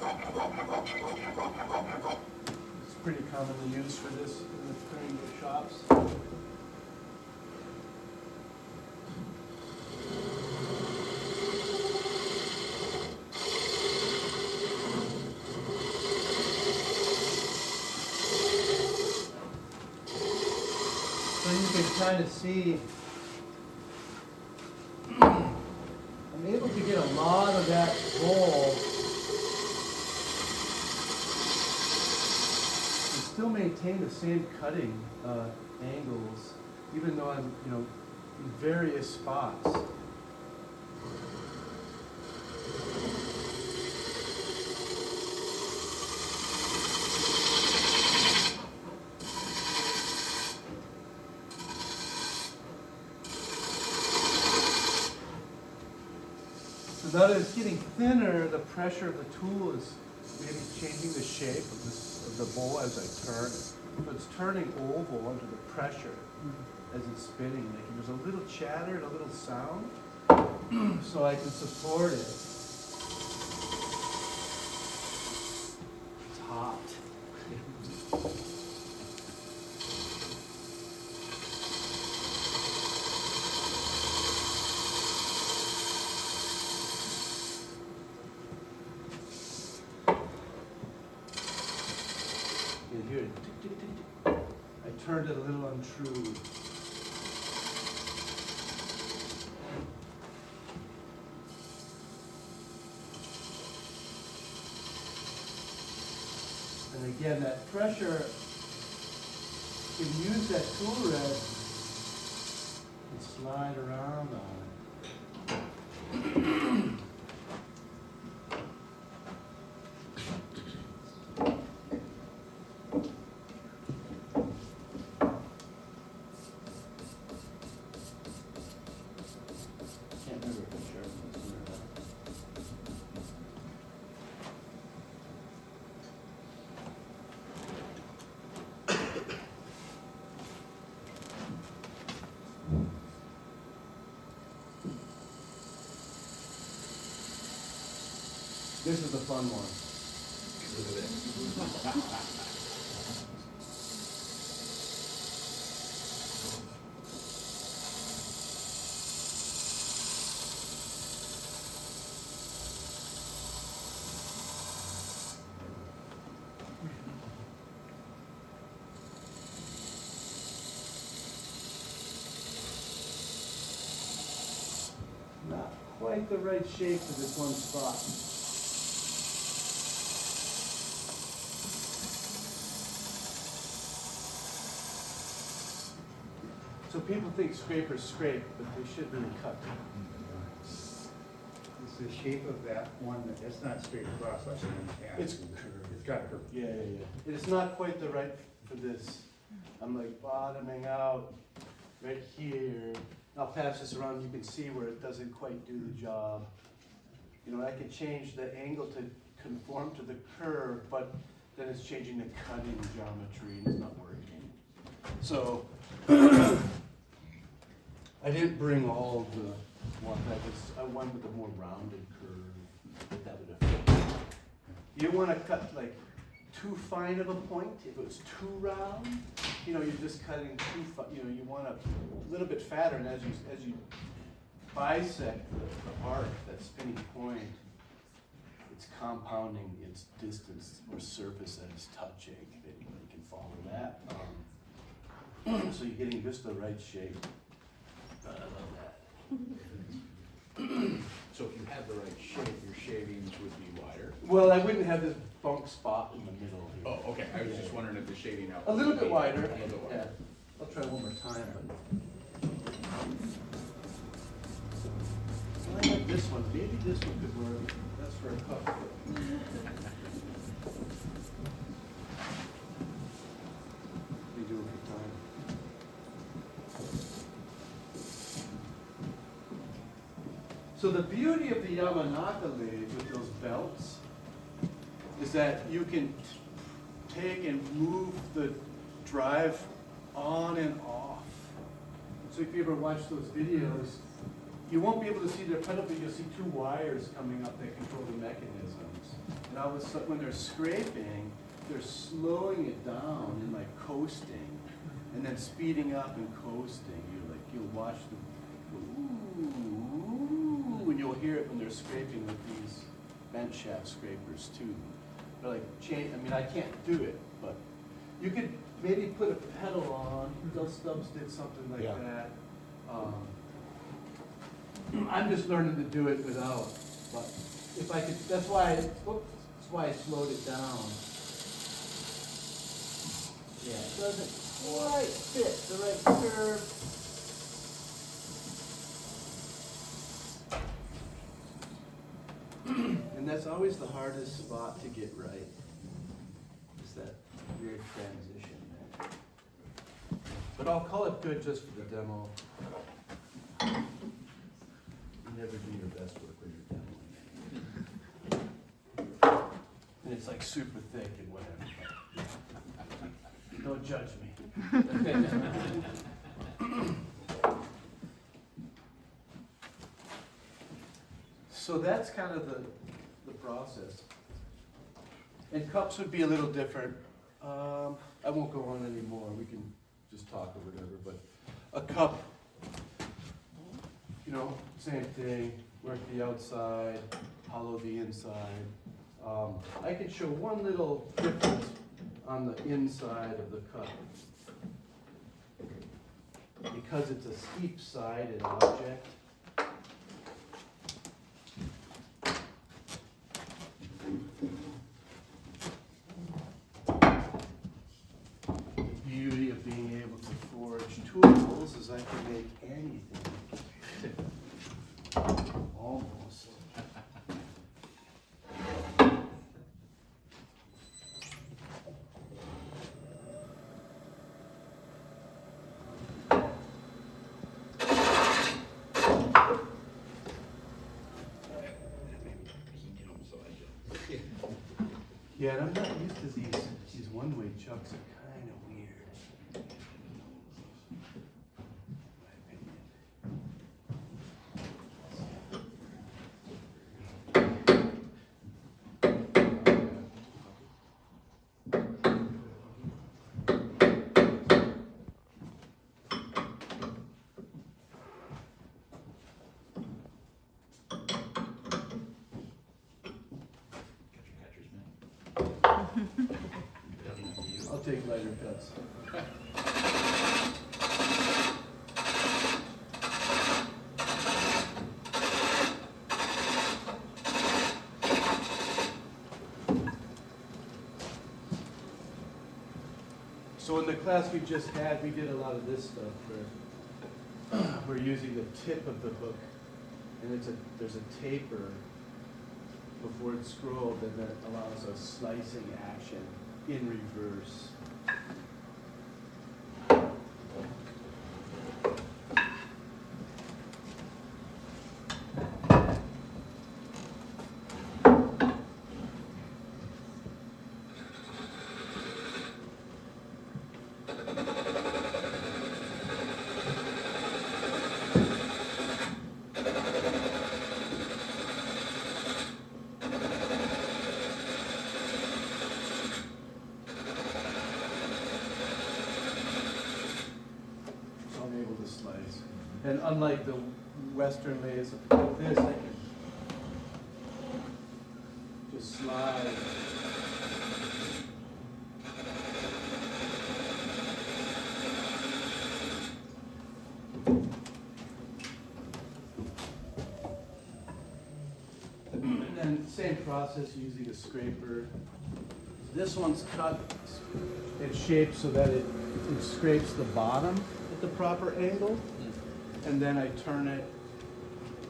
It's pretty commonly used for this in the clearing shops. So you can kind of see I'm able to get a lot of that roll and still maintain the same cutting angles, even though I'm, in various spots. So now that it's getting thinner, the pressure of the tool is maybe changing the shape of the bowl as I turn it. So it's turning oval under the pressure as it's spinning. Like there's a little chatter and a little sound, so I can support it. It's hot. You hear it, tick, tick, tick, tick. I turned it a little untrue. again, that pressure, you can use that tool rest and slide around on it. Can't remember if it's sharpened this or not. This is the fun one. Not quite the right shape for this one spot. So people think scrapers scrape, but they should really cut. It's the shape of that one, that's not straight across like an inch. It's curved. It's got a curve. Yeah. It's not quite the right for this. I'm like bottoming out right here. I'll pass this around, you can see where it doesn't quite do the job. You know, I can change the angle to conform to the curve, but then it's changing the cutting geometry and it's not working. So, I didn't bring all of the one I went with a more rounded curve that would affect. You want to cut like too fine of a point. If it was too round, you know, you're just cutting too fine. You know, you want a little bit fatter, and as you bisect the arc, that spinning point, it's compounding its distance or surface that it's touching. If anybody can follow that. So you're getting just the right shape. I love that. So if you had the right shape, your shavings would be wider. Well, I wouldn't have this bunk spot in the middle here. Oh, okay, I was just wondering if the shading out. A little bit wider. A little bit Yeah. wider. I'll try one more time, but. I like this one. Maybe this one could work. That's for a cup. We do it for time. So the beauty of the Yamanaka lathe with those belts is that you can take and move the drive on and off. So if you ever watch those videos, you won't be able to see their pedal, but you'll see two wires coming up that control the mechanisms. And all of a sudden, when they're scraping, they're slowing it down and like coasting, and then speeding up and coasting. You'll watch them, ooh, and you'll hear it when they're scraping with these bent shaft scrapers too. They're like change. I mean, I can't do it, but you could maybe put a pedal on. Bill Stubbs did something like that. I'm just learning to do it without, but if I could, that's why I slowed it down. Yeah, it doesn't quite fit the right curve. And that's always the hardest spot to get right, is that weird transition there. But I'll call it good just for the demo. You never do your best work when you're demoing. And it's like super thick and whatever. Don't judge me. So that's kind of the process. And cups would be a little different. I won't go on anymore. We can just talk or whatever, but a cup, you know, same thing. Work the outside, hollow the inside. I could show one little difference on the inside of the cup. Because it's a steep-sided object, tools is I can make anything. Almost. Yeah, and I'm not used to these one-way chucks are kind of weird. My opinion. I'll take lighter cuts. So in the class we just had, we did a lot of this stuff where we're using the tip of the hook, and there's a taper before it's scrolled, and that allows a slicing action in reverse. So I'm able to slice. And unlike the Western lathes, like this, I can just slide. And then same process using a scraper. This one's cut and shaped so that it scrapes the bottom at the proper angle. And then I turn it,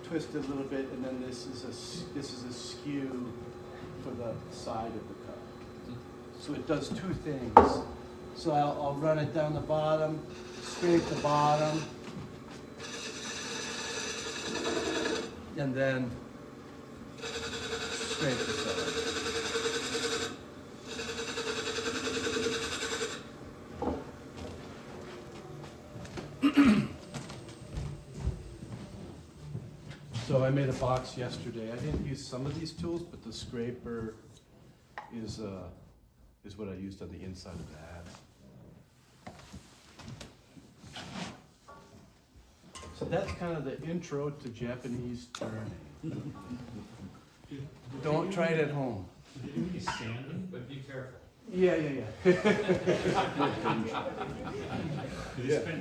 twist it a little bit, and then this is a skew for the side of the cut. So it does two things. So I'll run it down the bottom, scrape the bottom, and then scrape the side. So I made a box yesterday. I didn't use some of these tools, but the scraper is what I used on the inside of that. So that's kind of the intro to Japanese turning. Don't try it at home. He's sanding, but be careful. Yeah.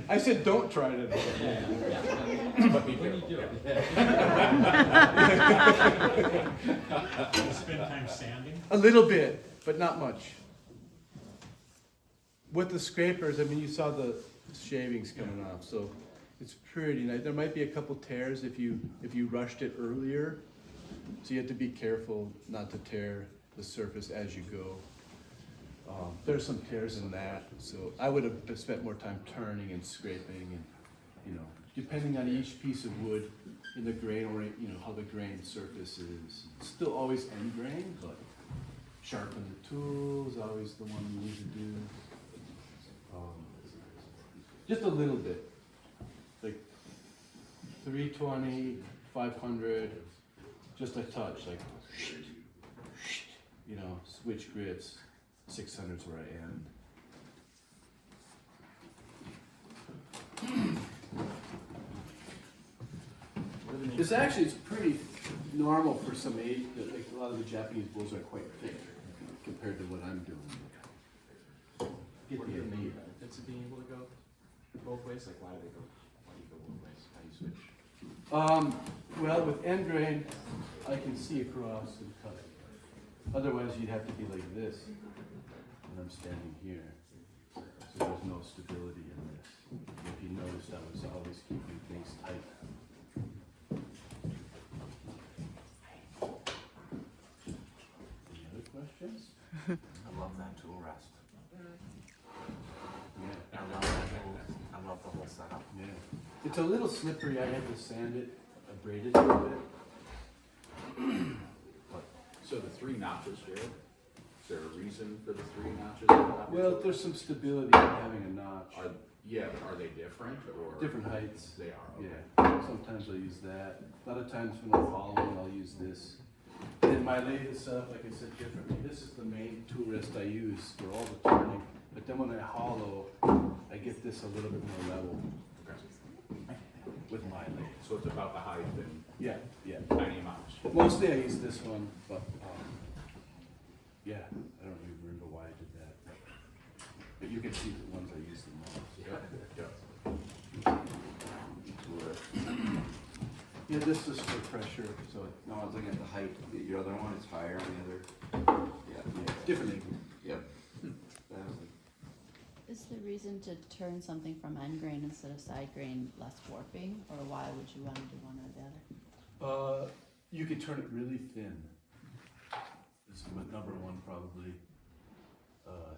I said don't try it at home. But be When you careful. do it. Do you spend time sanding? A little bit, but not much. With the scrapers, I mean, you saw the shavings coming off, so it's pretty nice. There might be a couple tears if you rushed it earlier, so you have to be careful not to tear the surface as you go. There's some tears in that, so I would have spent more time turning and scraping, and depending on each piece of wood in the grain, or how the grain surface is. It's still always end grain, but sharpen the tool is always the one you need to do. Just a little bit, like 320, 500, just a touch, like switch grits. 600's where I end. It's pretty normal for some age, like a lot of the Japanese bulls are quite thick compared to what I'm doing. Get the idea. Benefits of being able to go both ways? Like why do you go both ways? How do you switch? Well, with end grain, I can see across and cut it. Otherwise, you'd have to be like this, and I'm standing here. So there's no stability in this. If you noticed, I was always keeping things tight. Any other questions? I love that tool rest. Yeah. I love the whole setup. Yeah. It's a little slippery, I had to sand it, I braided it a bit. So the 3 notches, Jared? Is there a reason for the 3 notches? at the top of your Well, tool? there's some stability in having a notch. Yeah, but are they different or? Different heights. They are, okay. Yeah, sometimes I'll use that. A lot of times when I'm hollowing, I'll use this. And my lathe is set up, like I said, differently. This is the main tool rest I use for all the turning. But then when I hollow, I get this a little bit more level Okay. with my lathe. So it's about the height and Yeah, yeah. tiny amounts. Mostly I use this one, but, yeah, I don't even remember why I did that. But you can see the ones I use the most. Yeah. Yeah, this is for pressure, so No, I was looking at the height. Your other one is higher on the other. Yeah. different angle. Yep. That was like, Is the reason to turn something from end grain instead of side grain less warping, or why would you wanna do one or the other? You could turn it really thin. This is number one probably.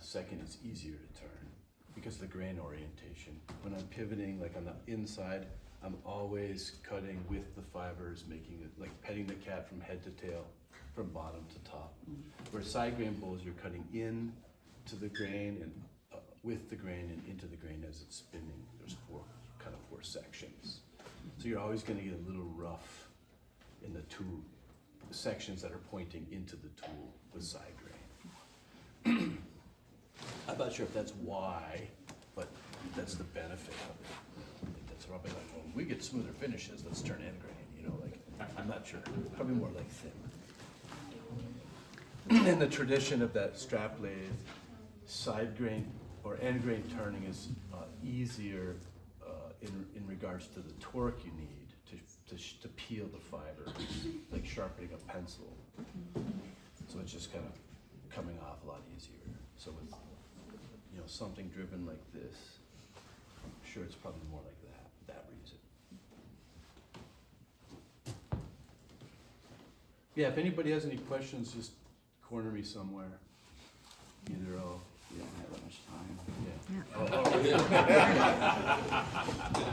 Second, it's easier to turn because of the grain orientation. When I'm pivoting, like on the inside, I'm always cutting with the fibers, making it like petting the cat from head to tail, from bottom to top. Where side grain bowls, you're cutting in to the grain and with the grain and into the grain as it's spinning. There's four sections. So you're always gonna get a little rough in the two sections that are pointing into the tool with side grain. I'm not sure if that's why, but that's the benefit of it. I think that's probably like, well, we get smoother finishes, let's turn end grain, you know, like, I'm not sure, probably more like thin. In the tradition of that strap lathe, side grain or end grain turning is easier in regards to the torque you need to peel the fiber, like sharpening a pencil. So it's just kind of coming off a lot easier. So with, you know, something driven like this, I'm sure it's probably more like that reason. Yeah, if anybody has any questions, just corner me somewhere. Either I'll, we don't have that much time. yeah.